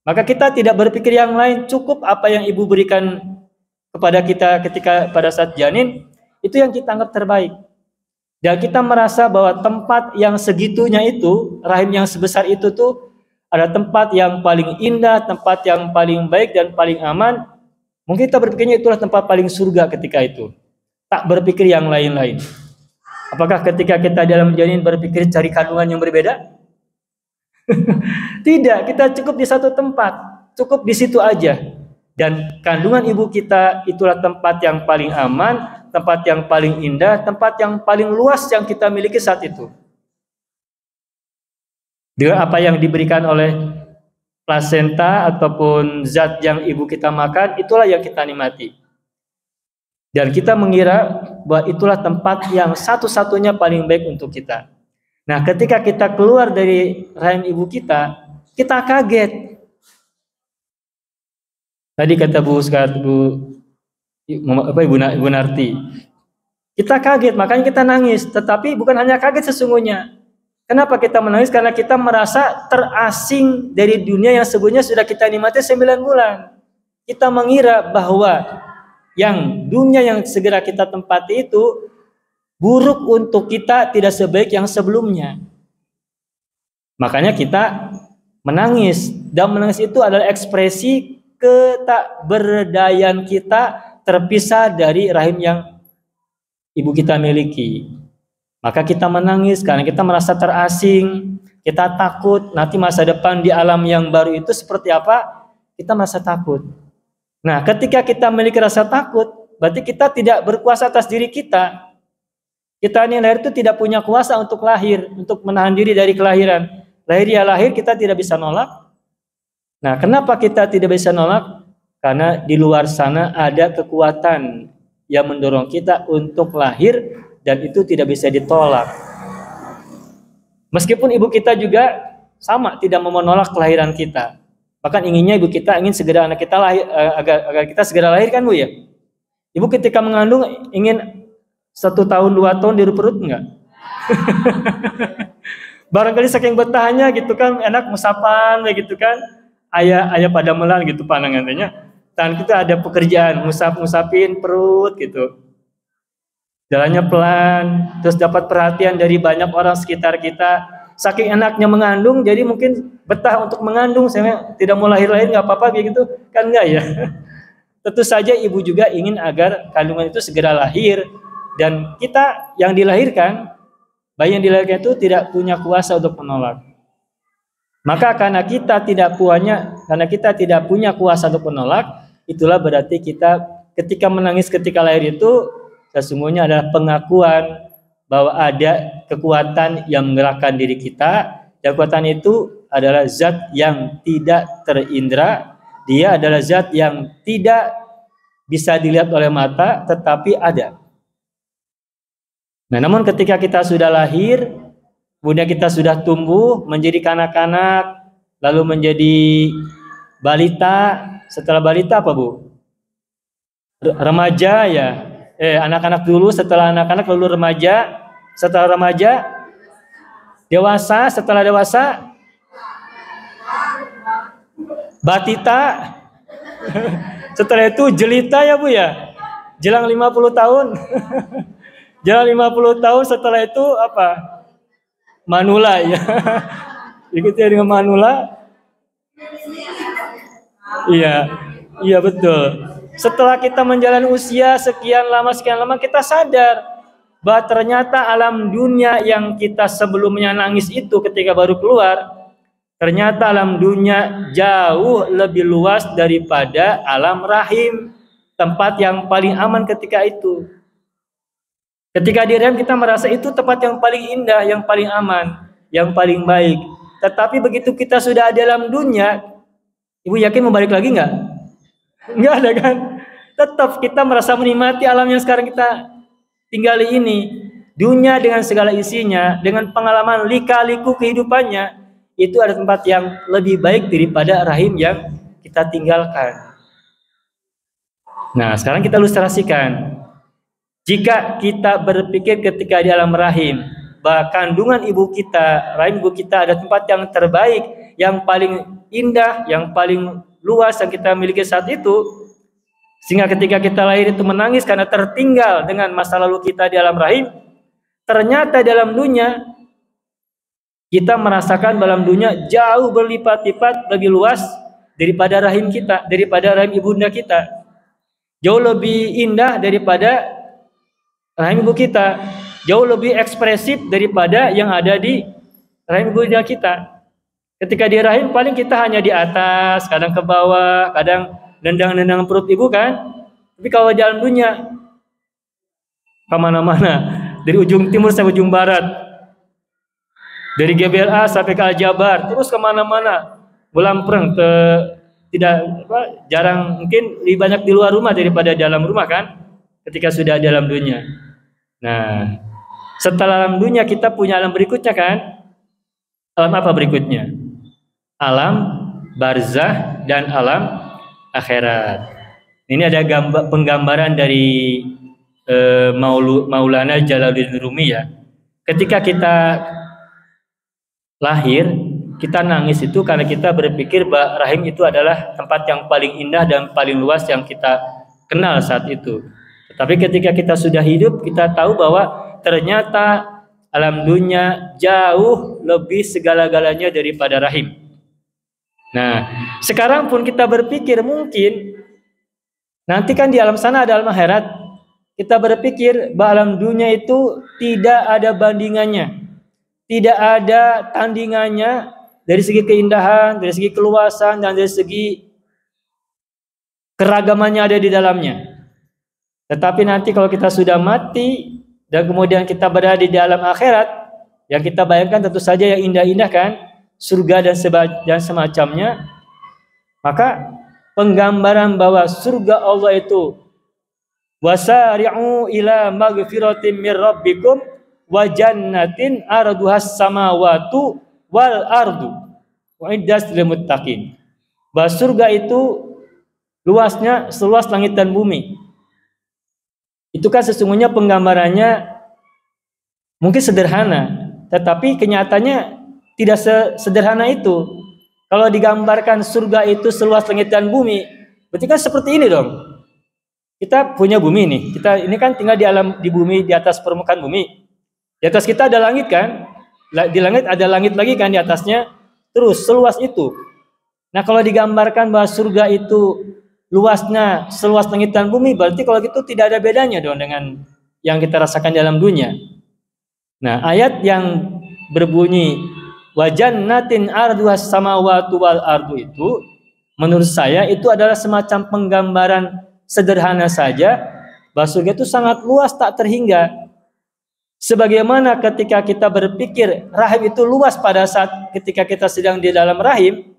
Maka kita tidak berpikir yang lain, cukup apa yang ibu berikan kepada kita ketika pada saat janin, itu yang kita anggap terbaik. Dan kita merasa bahwa tempat yang segitunya itu, rahim yang sebesar itu tuh ada tempat yang paling indah, tempat yang paling baik dan paling aman. Mungkin kita berpikirnya itulah tempat paling surga ketika itu. Tak berpikir yang lain-lain. Apakah ketika kita dalam janin berpikir cari kandungan yang berbeda? Tidak, kita cukup di satu tempat, cukup di situ aja. Dan kandungan ibu kita itulah tempat yang paling aman, tempat yang paling indah, tempat yang paling luas yang kita miliki saat itu. Dengan apa yang diberikan oleh plasenta ataupun zat yang ibu kita makan, itulah yang kita nikmati. Dan kita mengira bahwa itulah tempat yang satu-satunya paling baik untuk kita. Nah, ketika kita keluar dari rahim ibu kita kaget. Tadi kata Ibu Narti, kita kaget, makanya kita nangis. Tetapi bukan hanya kaget sesungguhnya. Kenapa kita menangis? Karena kita merasa terasing dari dunia yang sebelumnya sudah kita nikmati 9 bulan. Kita mengira bahwa yang dunia yang segera kita tempati itu buruk untuk kita, tidak sebaik yang sebelumnya. Makanya kita menangis. Dan menangis itu adalah ekspresi ketakberdayaan kita terpisah dari rahim yang ibu kita miliki. Maka kita menangis karena kita merasa terasing, kita takut nanti masa depan di alam yang baru itu seperti apa, kita merasa takut. Nah, ketika kita memiliki rasa takut, berarti kita tidak berkuasa atas diri kita. Kita ini lahir itu tidak punya kuasa untuk lahir, untuk menahan diri dari kelahiran. Lahir ya lahir, kita tidak bisa nolak. Nah, kenapa kita tidak bisa nolak? Karena di luar sana ada kekuatan yang mendorong kita untuk lahir dan itu tidak bisa ditolak. Meskipun ibu kita juga sama, tidak mau menolak kelahiran kita. Bahkan inginnya ibu kita ingin segera anak kita lahir, agar kita segera lahir kan Bu ya. Ibu ketika mengandung ingin 1 tahun 2 tahun di perut enggak? Barangkali saking betahnya gitu kan, enak musapan gitu kan. Ayah pada melan gitu pandangannya. Dan kita ada pekerjaan musapin perut gitu. Jalannya pelan, terus dapat perhatian dari banyak orang sekitar kita. saking enaknya mengandung, jadi mungkin betah untuk mengandung, saya tidak mau lahir-lahir nggak apa-apa kayak gitu, kan enggak ya? Tentu saja ibu juga ingin agar kandungan itu segera lahir, dan kita yang dilahirkan, bayi yang dilahirkan itu tidak punya kuasa untuk menolak. Maka karena kita tidak punya kuasa untuk menolak, itulah berarti kita ketika menangis ketika lahir itu sesungguhnya adalah pengakuan bahwa ada kekuatan yang menggerakkan diri kita. Kekuatan itu adalah zat yang tidak terindra, dia adalah zat yang tidak bisa dilihat oleh mata tetapi ada. Nah, namun ketika kita sudah lahir, kemudian kita sudah tumbuh menjadi kanak-kanak, lalu menjadi balita, setelah balita apa Bu? Remaja ya. Anak-anak dulu, setelah anak-anak lalu remaja, setelah remaja dewasa, setelah dewasa batita, setelah itu jelita ya Bu ya, jelang 50 tahun. Jelang 50 tahun setelah itu apa? Manula ya. Ikuti dengan manula. Iya betul. Setelah kita menjalani usia sekian lama kita sadar bahwa ternyata alam dunia yang kita sebelumnya nangis itu ketika baru keluar, ternyata alam dunia jauh lebih luas daripada alam rahim, tempat yang paling aman ketika itu. Ketika di rahim kita merasa itu tempat yang paling indah, yang paling aman, yang paling baik. Tetapi begitu kita sudah ada dalam dunia, Ibu yakin mau balik lagi nggak? Nggak ada kan? Tetap kita merasa menikmati alam yang sekarang kita tinggali ini. Dunia dengan segala isinya, dengan pengalaman lika-liku kehidupannya, itu ada tempat yang lebih baik daripada rahim yang kita tinggalkan. Nah, sekarang kita ilustrasikan. Jika kita berpikir ketika di alam rahim, bahwa kandungan ibu kita, rahim ibu kita ada tempat yang terbaik, yang paling indah, yang paling luas yang kita miliki saat itu, sehingga ketika kita lahir itu menangis karena tertinggal dengan masa lalu kita di alam rahim, ternyata dalam dunia kita merasakan dalam dunia jauh berlipat-lipat lebih luas daripada rahim kita, daripada rahim ibunda kita, jauh lebih indah daripada rahim ibu kita, jauh lebih ekspresif daripada yang ada di rahim ibunda kita. Ketika di rahim paling kita hanya di atas, kadang ke bawah, kadang nendang-nendang perut ibu kan. Tapi kalau jalan dunia kemana-mana, dari ujung timur sampai ujung barat, dari GBLA sampai ke Aljabar, terus kemana-mana, bulampreng ke jarang, mungkin lebih banyak di luar rumah daripada dalam rumah kan. Ketika sudah dalam dunia. Nah, setelah alam dunia kita punya alam berikutnya kan? Alam apa berikutnya? Alam barzah dan alam akhirat. Ini ada penggambaran dari Maulana Jalaluddin Rumi ya. Ketika kita lahir, kita nangis itu karena kita berpikir bahwa rahim itu adalah tempat yang paling indah dan paling luas yang kita kenal saat itu. Tapi ketika kita sudah hidup, kita tahu bahwa ternyata alam dunia jauh lebih segala-galanya daripada rahim. Nah, sekarang pun kita berpikir mungkin nanti kan di alam sana ada alam akhirat. Kita berpikir bahwa alam dunia itu tidak ada bandingannya, tidak ada tandingannya dari segi keindahan, dari segi keluasan, dan dari segi keragamannya ada di dalamnya. Tetapi nanti kalau kita sudah mati dan kemudian kita berada di alam akhirat, yang kita bayangkan tentu saja yang indah-indah kan, surga dan semacamnya, maka penggambaran bahwa surga Allah itu wasari'u ila maghfiratin mir rabbikum wa jannatin arduhas samawatu wal ardu wa iddas lil muttaqin. Bahwa surga itu luasnya seluas langit dan bumi. Itu kan sesungguhnya penggambarannya mungkin sederhana, tetapi kenyataannya tidak sederhana itu. Kalau digambarkan surga itu seluas langit dan bumi, berarti kan seperti ini dong. Kita punya bumi nih. Kita ini kan tinggal di bumi, di atas permukaan bumi. Di atas kita ada langit kan? di langit ada langit lagi kan di atasnya, terus seluas itu. Nah kalau digambarkan bahwa surga itu luasnya seluas langit dan bumi, berarti kalau gitu tidak ada bedanya dong dengan yang kita rasakan dalam dunia. Nah ayat yang berbunyi wa jannatin arduhas samawati wal ardu itu, menurut saya itu adalah semacam penggambaran sederhana saja bahwa surga itu sangat luas tak terhingga. Sebagaimana ketika kita berpikir rahim itu luas pada saat ketika kita sedang di dalam rahim,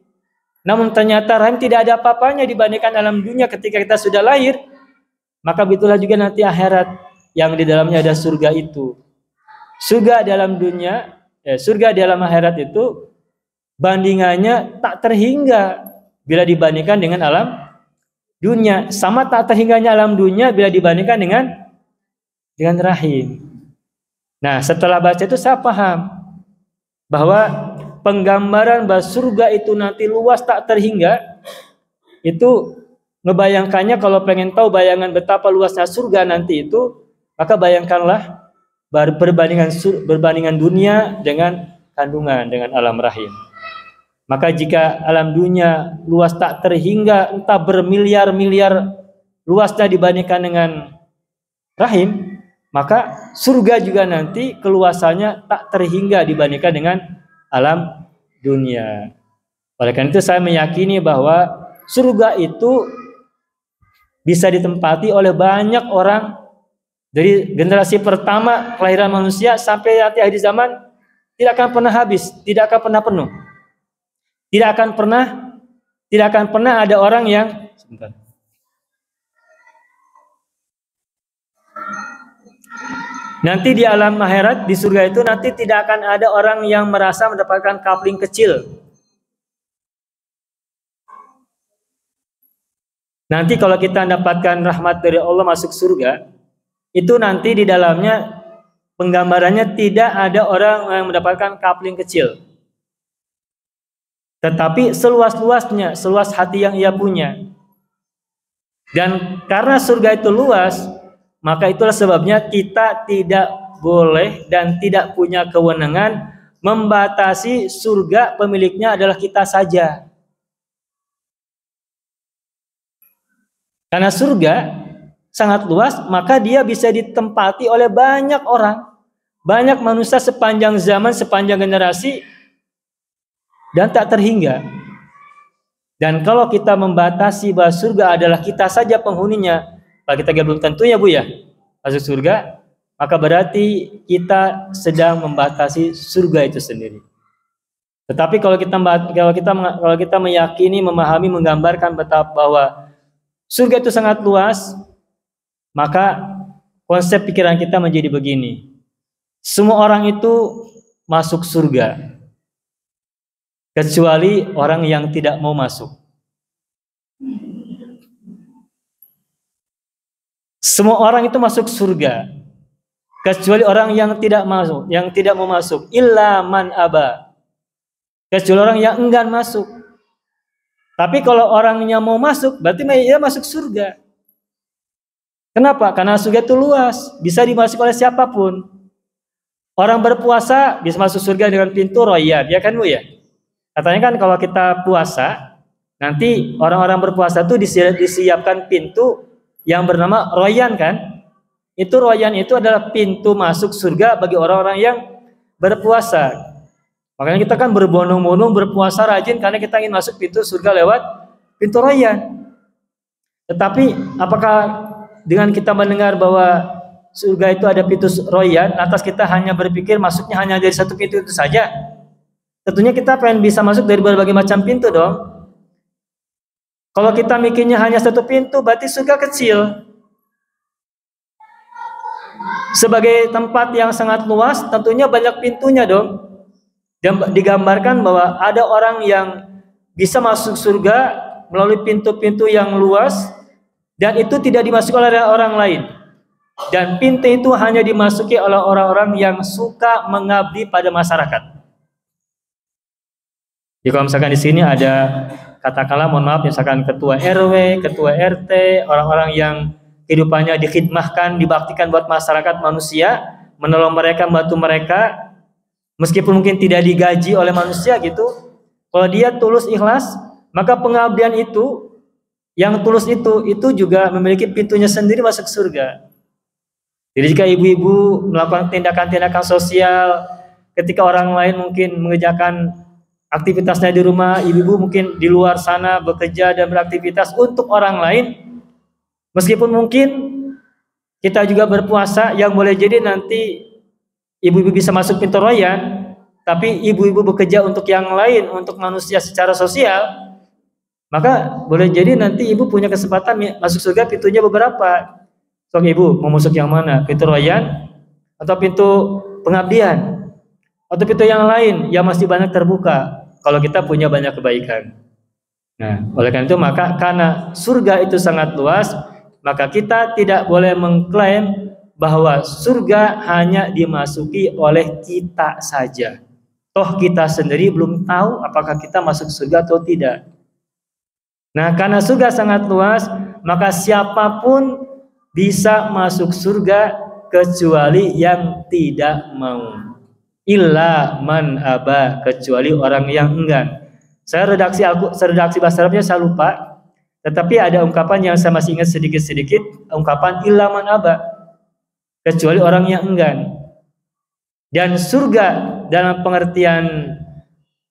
namun ternyata rahim tidak ada apa-apanya dibandingkan alam dunia ketika kita sudah lahir, maka begitulah juga nanti akhirat yang di dalamnya ada surga itu. Surga dalam dunia, surga dalam akhirat itu bandingannya tak terhingga bila dibandingkan dengan alam dunia, sama tak terhingganya alam dunia bila dibandingkan dengan rahim. Nah, setelah baca itu saya paham bahwa penggambaran bahwa surga itu nanti luas tak terhingga itu ngebayangkannya, kalau pengen tahu bayangan betapa luasnya surga nanti itu, maka bayangkanlah berbandingan dunia dengan kandungan dengan alam rahim. Maka jika alam dunia luas tak terhingga, entah bermiliar-miliar luasnya dibandingkan dengan rahim, maka surga juga nanti keluasannya tak terhingga dibandingkan dengan alam dunia. Oleh karena itu saya meyakini bahwa surga itu bisa ditempati oleh banyak orang dari generasi pertama kelahiran manusia sampai nanti akhir zaman, tidak akan pernah habis, tidak akan pernah penuh. Tidak akan pernah ada orang yang nanti di alam akhirat, di surga itu nanti tidak akan ada orang yang merasa mendapatkan kapling kecil. Nanti kalau kita mendapatkan rahmat dari Allah masuk surga, itu nanti di dalamnya penggambarannya tidak ada orang yang mendapatkan kapling kecil. Tetapi seluas-luasnya, seluas hati yang ia punya. Dan karena surga itu luas, maka itulah sebabnya kita tidak boleh dan tidak punya kewenangan membatasi surga, pemiliknya adalah kita saja. Karena surga sangat luas, maka dia bisa ditempati oleh banyak orang, banyak manusia sepanjang zaman, sepanjang generasi, dan tak terhingga. Dan kalau kita membatasi bahwa surga adalah kita saja penghuninya, kalau kita belum tentunya Bu ya masuk surga, maka berarti kita sedang membatasi surga itu sendiri. Tetapi kalau kita meyakini, memahami, menggambarkan betapa bahwa surga itu sangat luas, maka konsep pikiran kita menjadi begini: semua orang itu masuk surga kecuali orang yang tidak mau masuk. Semua orang itu masuk surga kecuali orang yang tidak masuk, yang tidak mau masuk. Illa man aba, kecuali orang yang enggan masuk. Tapi kalau orangnya mau masuk, berarti dia masuk surga. Kenapa? Karena surga itu luas, bisa dimasuki oleh siapapun. Orang berpuasa bisa masuk surga dengan pintu royan, ya kan Bu ya? Katanya kan kalau kita puasa, nanti orang-orang berpuasa itu disiapkan pintu yang bernama royan kan? Itu royan itu adalah pintu masuk surga bagi orang-orang yang berpuasa. Makanya kita kan berbondong-bondong berpuasa rajin karena kita ingin masuk pintu surga lewat pintu royan. Tetapi apakah dengan kita mendengar bahwa surga itu ada pintu royan, lantas kita hanya berpikir masuknya hanya dari satu pintu itu saja? Tentunya kita pengen bisa masuk dari berbagai macam pintu dong. Kalau kita mikirnya hanya satu pintu, berarti surga kecil. Sebagai tempat yang sangat luas, tentunya banyak pintunya dong. Dan digambarkan bahwa ada orang yang bisa masuk surga melalui pintu-pintu yang luas, dan itu tidak dimasuki oleh orang lain. Dan pintu itu hanya dimasuki oleh orang-orang yang suka mengabdi pada masyarakat. Jadi kalau misalkan di sini ada, katakanlah mohon maaf, misalkan ketua RW, ketua RT, orang-orang yang kehidupannya dikhidmahkan, dibaktikan buat masyarakat manusia, menolong mereka, membantu mereka, meskipun mungkin tidak digaji oleh manusia gitu, kalau dia tulus ikhlas, maka pengabdian itu, yang tulus itu juga memiliki pintunya sendiri masuk surga. Jadi jika ibu-ibu melakukan tindakan-tindakan sosial, ketika orang lain mungkin mengerjakan aktivitasnya di rumah, ibu-ibu mungkin di luar sana bekerja dan beraktivitas untuk orang lain, meskipun mungkin kita juga berpuasa, yang boleh jadi nanti ibu-ibu bisa masuk pintu royan, tapi ibu-ibu bekerja untuk yang lain, untuk manusia secara sosial, maka boleh jadi nanti ibu punya kesempatan masuk surga pintunya beberapa. So, ibu mau masuk yang mana? Pintu royan atau pintu pengabdian? Atau pintu yang lain yang masih banyak terbuka kalau kita punya banyak kebaikan. Nah, oleh karena itu maka karena surga itu sangat luas, maka kita tidak boleh mengklaim bahwa surga hanya dimasuki oleh kita saja. Toh kita sendiri belum tahu apakah kita masuk surga atau tidak. Nah, karena surga sangat luas, maka siapapun bisa masuk surga kecuali yang tidak mau. Illa man aba, kecuali orang yang enggan. Saya redaksi bahasa Arabnya saya lupa, tetapi ada ungkapan yang saya masih ingat sedikit-sedikit, ungkapan illa man aba, kecuali orang yang enggan. Dan surga dalam pengertian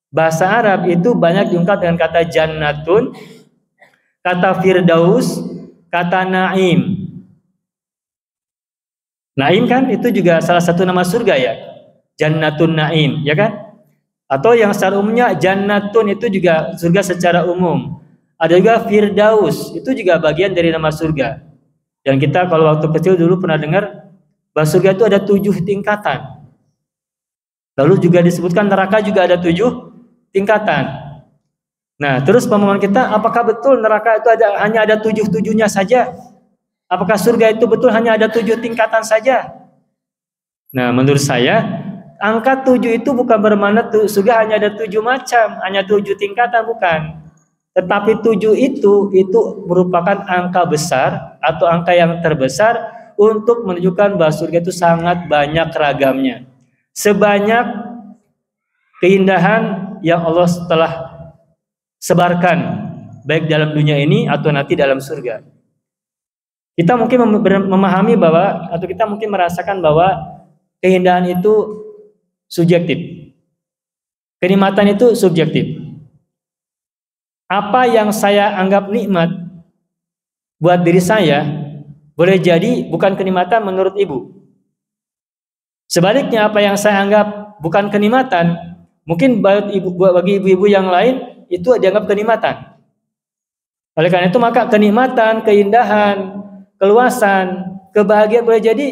bahasa Arab itu banyak diungkap dengan kata jannatun, kata firdaus, kata naim. Naim kan itu juga salah satu nama surga ya, Jannatun Naim, ya kan? Atau yang secara umumnya Jannatun itu juga surga secara umum. Ada juga Firdaus, itu juga bagian dari nama surga. Dan kita kalau waktu kecil dulu pernah dengar bahwa surga itu ada 7 tingkatan. Lalu juga disebutkan neraka juga ada 7 tingkatan. Nah, terus pemahaman kita, apakah betul neraka itu hanya ada 7-7-nya saja? Apakah surga itu betul hanya ada 7 tingkatan saja? Nah, menurut saya angka 7 itu bukan bermakna surga hanya ada 7 macam, hanya 7 tingkatan, bukan. Tetapi 7 itu merupakan angka besar atau angka yang terbesar untuk menunjukkan bahwa surga itu sangat banyak ragamnya. Sebanyak keindahan yang Allah telah sebarkan baik dalam dunia ini atau nanti dalam surga. Kita mungkin memahami bahwa atau kita mungkin merasakan bahwa keindahan itu subjektif. Kenikmatan itu subjektif. Apa yang saya anggap nikmat buat diri saya boleh jadi bukan kenikmatan menurut ibu. Sebaliknya apa yang saya anggap bukan kenikmatan, mungkin bagi ibu-ibu yang lain itu dianggap kenikmatan. Oleh karena itu maka kenikmatan, keindahan, keluasan, kebahagiaan boleh jadi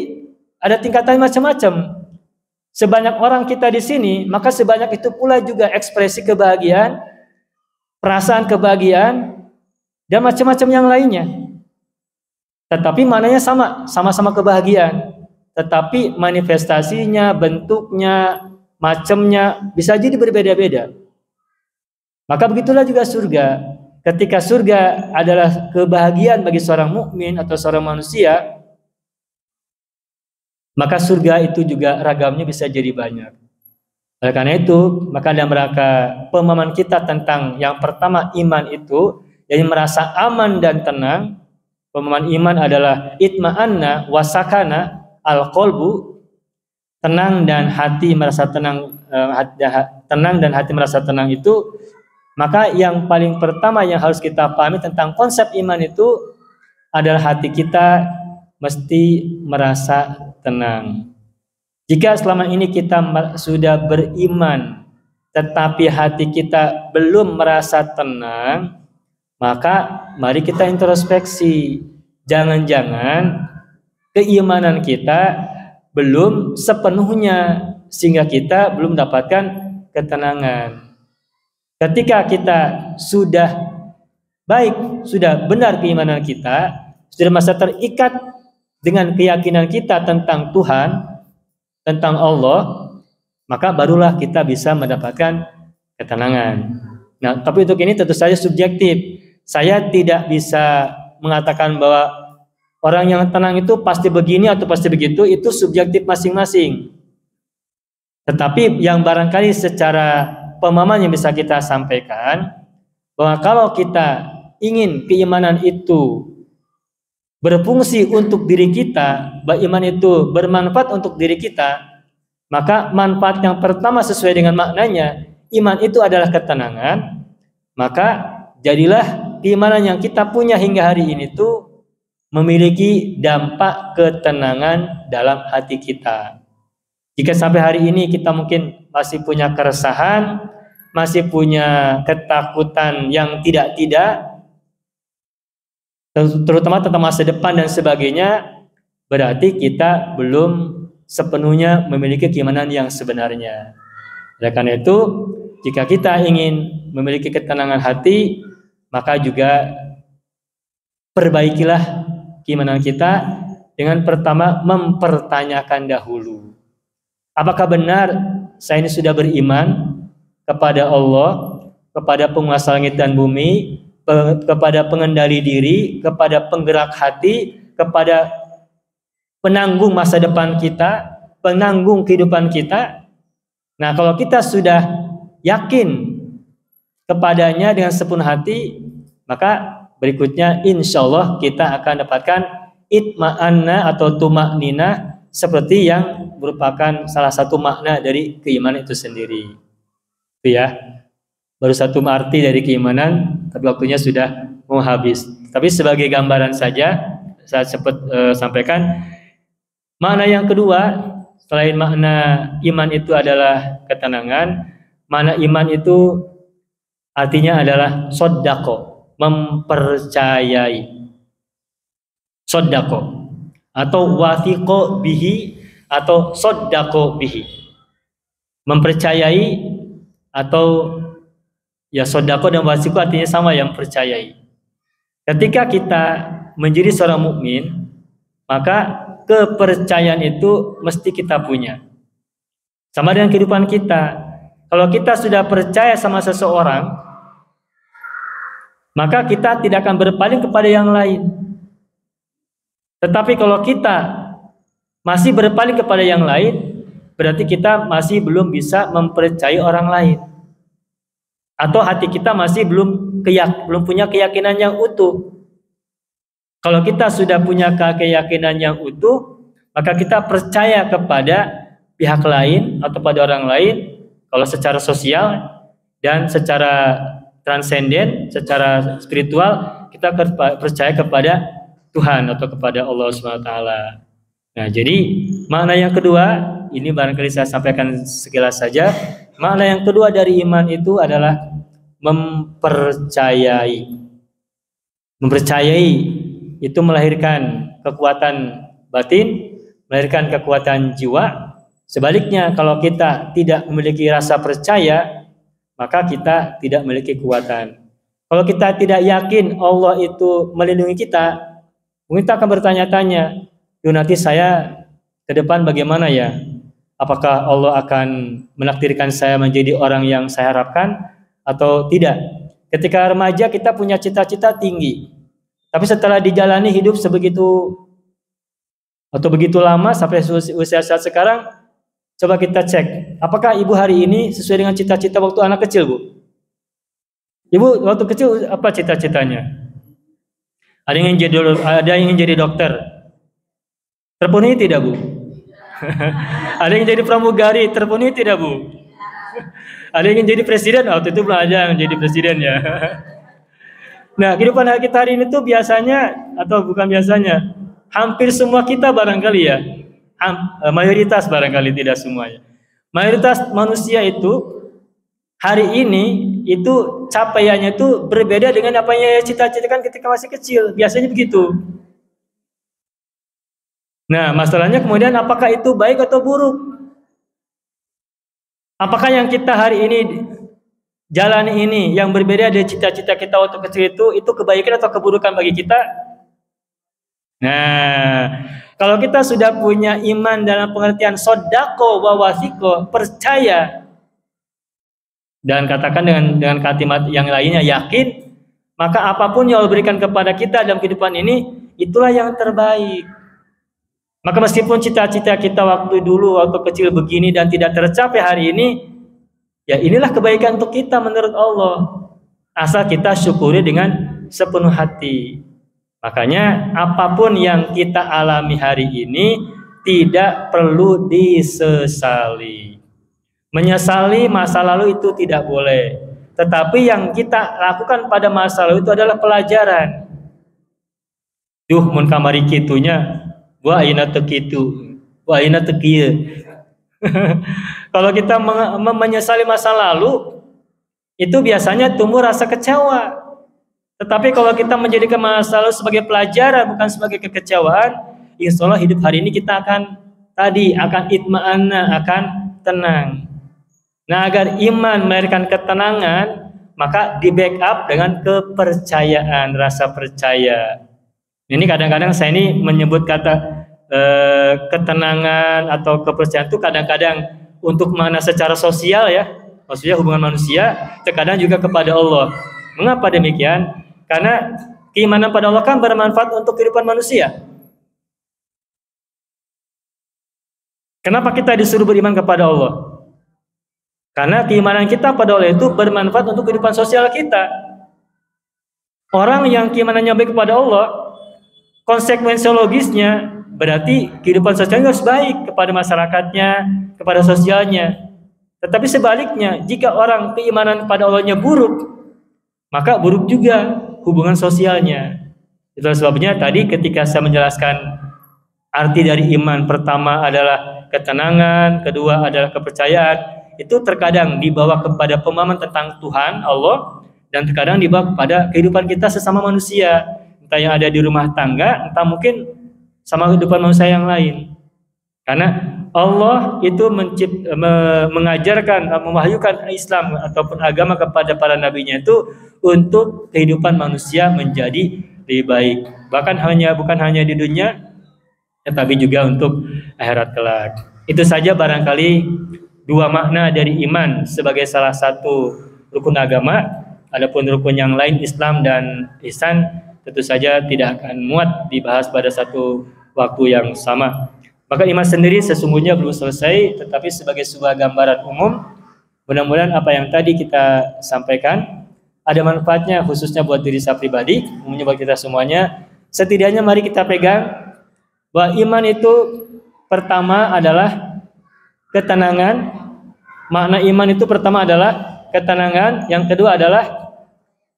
ada tingkatan macam-macam. Sebanyak orang kita di sini, maka sebanyak itu pula juga ekspresi kebahagiaan, perasaan kebahagiaan, dan macam-macam yang lainnya. Tetapi maknanya sama-sama kebahagiaan. Tetapi manifestasinya, bentuknya, macamnya bisa jadi berbeda-beda. Maka begitulah juga surga. Ketika surga adalah kebahagiaan bagi seorang mukmin atau seorang manusia, maka surga itu juga ragamnya bisa jadi banyak. Oleh karena itu, maka dalam rangka pemahaman kita tentang yang pertama iman itu, yang merasa aman dan tenang. Pemahaman iman adalah itma'anna wasakana al-qalbu, tenang dan hati merasa tenang, tenang dan hati merasa tenang itu. Maka yang paling pertama yang harus kita pahami tentang konsep iman itu adalah hati kita mesti merasa tenang. Jika selama ini kita sudah beriman tetapi hati kita belum merasa tenang, maka mari kita introspeksi. Jangan-jangan keimanan kita belum sepenuhnya sehingga kita belum mendapatkan ketenangan. Ketika kita sudah baik, sudah benar keimanan kita, sudah merasa terikat dengan keyakinan kita tentang Tuhan, tentang Allah, maka barulah kita bisa mendapatkan ketenangan. Nah, tapi untuk ini tentu saja subjektif. Saya tidak bisa mengatakan bahwa orang yang tenang itu pasti begini atau pasti begitu, itu subjektif masing-masing. Tetapi yang barangkali secara pemahaman yang bisa kita sampaikan, bahwa kalau kita ingin keimanan itu berfungsi untuk diri kita, bahwa iman itu bermanfaat untuk diri kita, maka manfaat yang pertama sesuai dengan maknanya, iman itu adalah ketenangan. Maka jadilah keimanan yang kita punya hingga hari ini tuh memiliki dampak ketenangan dalam hati kita. Jika sampai hari ini kita mungkin masih punya keresahan, masih punya ketakutan yang tidak-tidak, terutama tentang masa depan dan sebagainya, berarti kita belum sepenuhnya memiliki keimanan yang sebenarnya. Oleh karena itu, jika kita ingin memiliki ketenangan hati, maka juga perbaikilah keimanan kita dengan pertama mempertanyakan dahulu. Apakah benar saya ini sudah beriman kepada Allah, kepada penguasa langit dan bumi, kepada pengendali diri, kepada penggerak hati, kepada penanggung masa depan kita, penanggung kehidupan kita. Nah, kalau kita sudah yakin kepadanya dengan sepenuh hati, maka berikutnya insya Allah kita akan dapatkan itma'anna atau tumaknina, seperti yang merupakan salah satu makna dari keimanan itu sendiri. Itu ya, baru satu arti dari keimanan, tapi waktunya sudah mau habis. Tapi sebagai gambaran saja, saya sempat sampaikan. Makna yang kedua, selain makna iman itu adalah ketenangan, makna iman itu artinya adalah sodako, mempercayai. Sodako atau wathiqo bihi atau sodako bihi, mempercayai, atau ya sodako dan wathiqo artinya sama, yang percayai. Ketika kita menjadi seorang mukmin, maka kepercayaan itu mesti kita punya. Sama dengan kehidupan kita. Kalau kita sudah percaya sama seseorang, maka kita tidak akan berpaling kepada yang lain. Tetapi kalau kita masih berpaling kepada yang lain, berarti kita masih belum bisa mempercayai orang lain. Atau hati kita masih belum punya keyakinan yang utuh. Kalau kita sudah punya keyakinan yang utuh, maka kita percaya kepada pihak lain atau pada orang lain. Kalau secara sosial dan secara transenden, secara spiritual, kita percaya kepada Tuhan atau kepada Allah SWT. Nah, jadi makna yang kedua, ini barangkali saya sampaikan sekilas saja. Makna yang kedua dari iman itu adalah mempercayai. Mempercayai itu melahirkan kekuatan batin, melahirkan kekuatan jiwa. Sebaliknya, kalau kita tidak memiliki rasa percaya, maka kita tidak memiliki kekuatan. Kalau kita tidak yakin Allah itu melindungi kita, mungkin kita akan bertanya-tanya, nanti saya ke depan bagaimana ya? Apakah Allah akan menakdirkan saya menjadi orang yang saya harapkan atau tidak? Ketika remaja kita punya cita-cita tinggi, tapi setelah dijalani hidup sebegitu atau begitu lama sampai usia saat sekarang, coba kita cek, apakah ibu hari ini sesuai dengan cita-cita waktu anak kecil, Bu? Ibu waktu kecil apa cita-citanya? Ada yang ingin jadi dokter. Terpenuhi tidak, Bu? Ada yang jadi pramugari, terpenuhi tidak, Bu? Ada yang ingin jadi presiden? Waktu itu belum ada yang jadi presiden ya. Nah, kehidupan kita hari ini tuh biasanya, atau bukan biasanya, hampir semua kita barangkali ya, mayoritas barangkali, tidak semuanya. Mayoritas manusia itu hari ini itu capaiannya itu berbeda dengan apa yang cita-citakan ketika masih kecil. Biasanya begitu. Nah, masalahnya kemudian apakah itu baik atau buruk? Apakah yang kita hari ini jalani ini yang berbeda dari cita-cita kita waktu kecil itu kebaikan atau keburukan bagi kita? Nah, kalau kita sudah punya iman dalam pengertian sodako wa wasiko, percaya, dan katakan dengan kalimat yang lainnya yakin, maka apapun yang Allah berikan kepada kita dalam kehidupan ini, itulah yang terbaik. Maka meskipun cita-cita kita waktu dulu, waktu kecil begini dan tidak tercapai hari ini, ya inilah kebaikan untuk kita menurut Allah. Asal kita syukuri dengan sepenuh hati. Makanya apapun yang kita alami hari ini tidak perlu disesali. Menyesali masa lalu itu tidak boleh. Tetapi yang kita lakukan pada masa lalu itu adalah pelajaran. Duh mun kamari kitunya, wa ayeuna teu kitu, wa ayeuna teu kieu. Kalau kita menyesali masa lalu, itu biasanya tumbuh rasa kecewa. Tetapi kalau kita menjadikan masa lalu sebagai pelajaran, bukan sebagai kekecewaan, insya Allah hidup hari ini kita akan itma'anna, akan tenang. Nah, agar iman melahirkan ketenangan, maka di backup dengan kepercayaan, rasa percaya. Ini kadang-kadang saya ini menyebut kata ketenangan atau kepercayaan itu kadang-kadang untuk makna secara sosial ya, maksudnya hubungan manusia, terkadang juga kepada Allah. Mengapa demikian? Karena keimanan pada Allah kan bermanfaat untuk kehidupan manusia. Kenapa kita disuruh beriman kepada Allah? Karena keimanan kita pada Allah itu bermanfaat untuk kehidupan sosial kita. Orang yang keimanannya baik kepada Allah, konsekuensi logisnya berarti kehidupan sosialnya harus baik kepada masyarakatnya, kepada sosialnya. Tetapi sebaliknya, jika orang keimanan kepada Allahnya buruk, maka buruk juga hubungan sosialnya. Itulah sebabnya tadi ketika saya menjelaskan arti dari iman, pertama adalah ketenangan, kedua adalah kepercayaan. Itu terkadang dibawa kepada pemahaman tentang Tuhan, Allah, dan terkadang dibawa kepada kehidupan kita sesama manusia. Entah yang ada di rumah tangga, entah mungkin sama kehidupan manusia yang lain. Karena Allah itu mengajarkan, mewahyukan Islam ataupun agama kepada para nabinya itu untuk kehidupan manusia menjadi lebih baik. Bukan hanya di dunia, tetapi juga untuk akhirat kelak. Itu saja barangkali dua makna dari iman sebagai salah satu rukun agama. Adapun rukun yang lain Islam dan ihsan tentu saja tidak akan muat dibahas pada satu waktu yang sama. Maka iman sendiri sesungguhnya belum selesai, tetapi sebagai sebuah gambaran umum, mudah-mudahan apa yang tadi kita sampaikan ada manfaatnya khususnya buat diri saya pribadi, umumnya buat kita semuanya. Setidaknya mari kita pegang bahwa iman itu pertama adalah ketenangan. Makna iman itu pertama adalah ketenangan, yang kedua adalah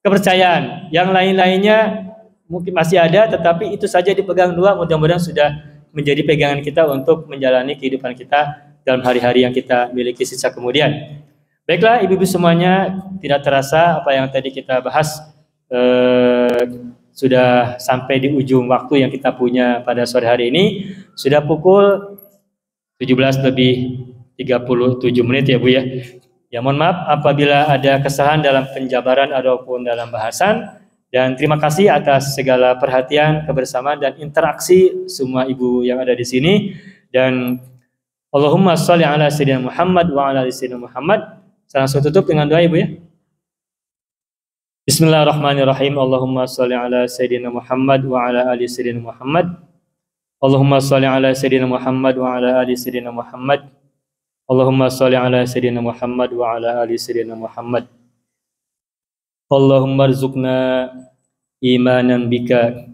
kepercayaan. Yang lain-lainnya mungkin masih ada, tetapi itu saja dipegang dua, mudah-mudahan sudah menjadi pegangan kita untuk menjalani kehidupan kita dalam hari-hari yang kita miliki sisa kemudian. Baiklah ibu-ibu semuanya, tidak terasa apa yang tadi kita bahas sudah sampai di ujung waktu yang kita punya pada sore hari ini. Sudah pukul 17:37 ya Bu ya. Ya mohon maaf apabila ada kesalahan dalam penjabaran ataupun dalam bahasan, dan terima kasih atas segala perhatian, kebersamaan dan interaksi semua ibu yang ada di sini. Dan Allahumma sholli ala sayyidina Muhammad wa ala ali sayyidina Muhammad. Langsung tutup dengan doa ibu ya. Bismillahirrahmanirrahim. Allahumma sholli ala sayyidina Muhammad wa ala ali sayyidina Muhammad. Allahumma sholli ala sayyidina Muhammad wa ala ali sayyidina Muhammad. Allahumma sholli ala sayyidina Muhammad wa ala ali sayyidina Muhammad. Allahumma rzuqna imanan bika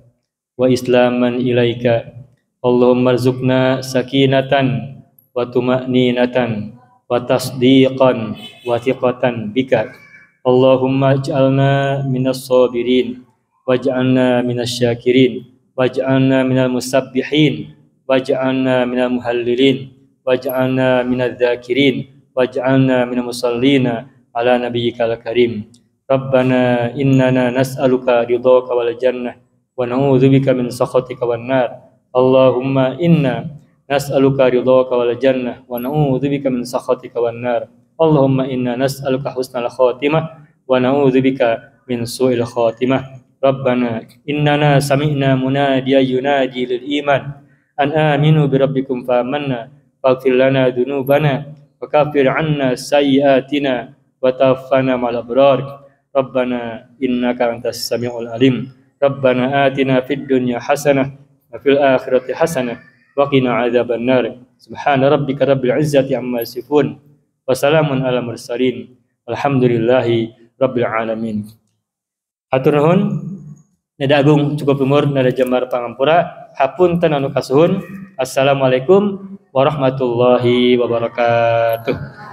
wa islaman ilaika. Allahumma rzuqna sakinatan wa tuma'ninatan wa tasdiqan wa thiqatan bika. Allahumma ij'alna minas sabirin waj'alna minas syakirin waj'alna minal musabbihin waj'alna minal muhallilin waj'alna minadz dzakirin waj'alna minal musallina ala nabiyyikal karim. Rabbana innana nas'aluka ridhaka wal jannah wa na'udzubika min sakhatika wan nar. Allahumma inna nas'aluka ridhaka wal jannah wa na'udzubika min sakhatika wan nar. Allahumma inna nas'aluka husnal khatimah wa na'udzubika min su'il khatimah. Rabbana innana sami'na munadiyan yunadi lil iman an aminu bi rabbikum fa amanna faghfir lana dzunubana wa kaffir 'anna sayyi'atina wa tawaffana ma'al abrar. Rabbana innaka antas sami'ul alim. Rabbana atina fid dunya hasanah wa fil akhirati hasanah wa qina adzabannar. Subhana rabbika rabbil izzati amma yasifun wa salamun alal mursalin. Alhamdulillahi rabbil alamin. Hatur nuhun. Nada agung cukup umur nada jambar pangampura. Hapunten anu kasuhun. Assalamualaikum warahmatullahi wabarakatuh.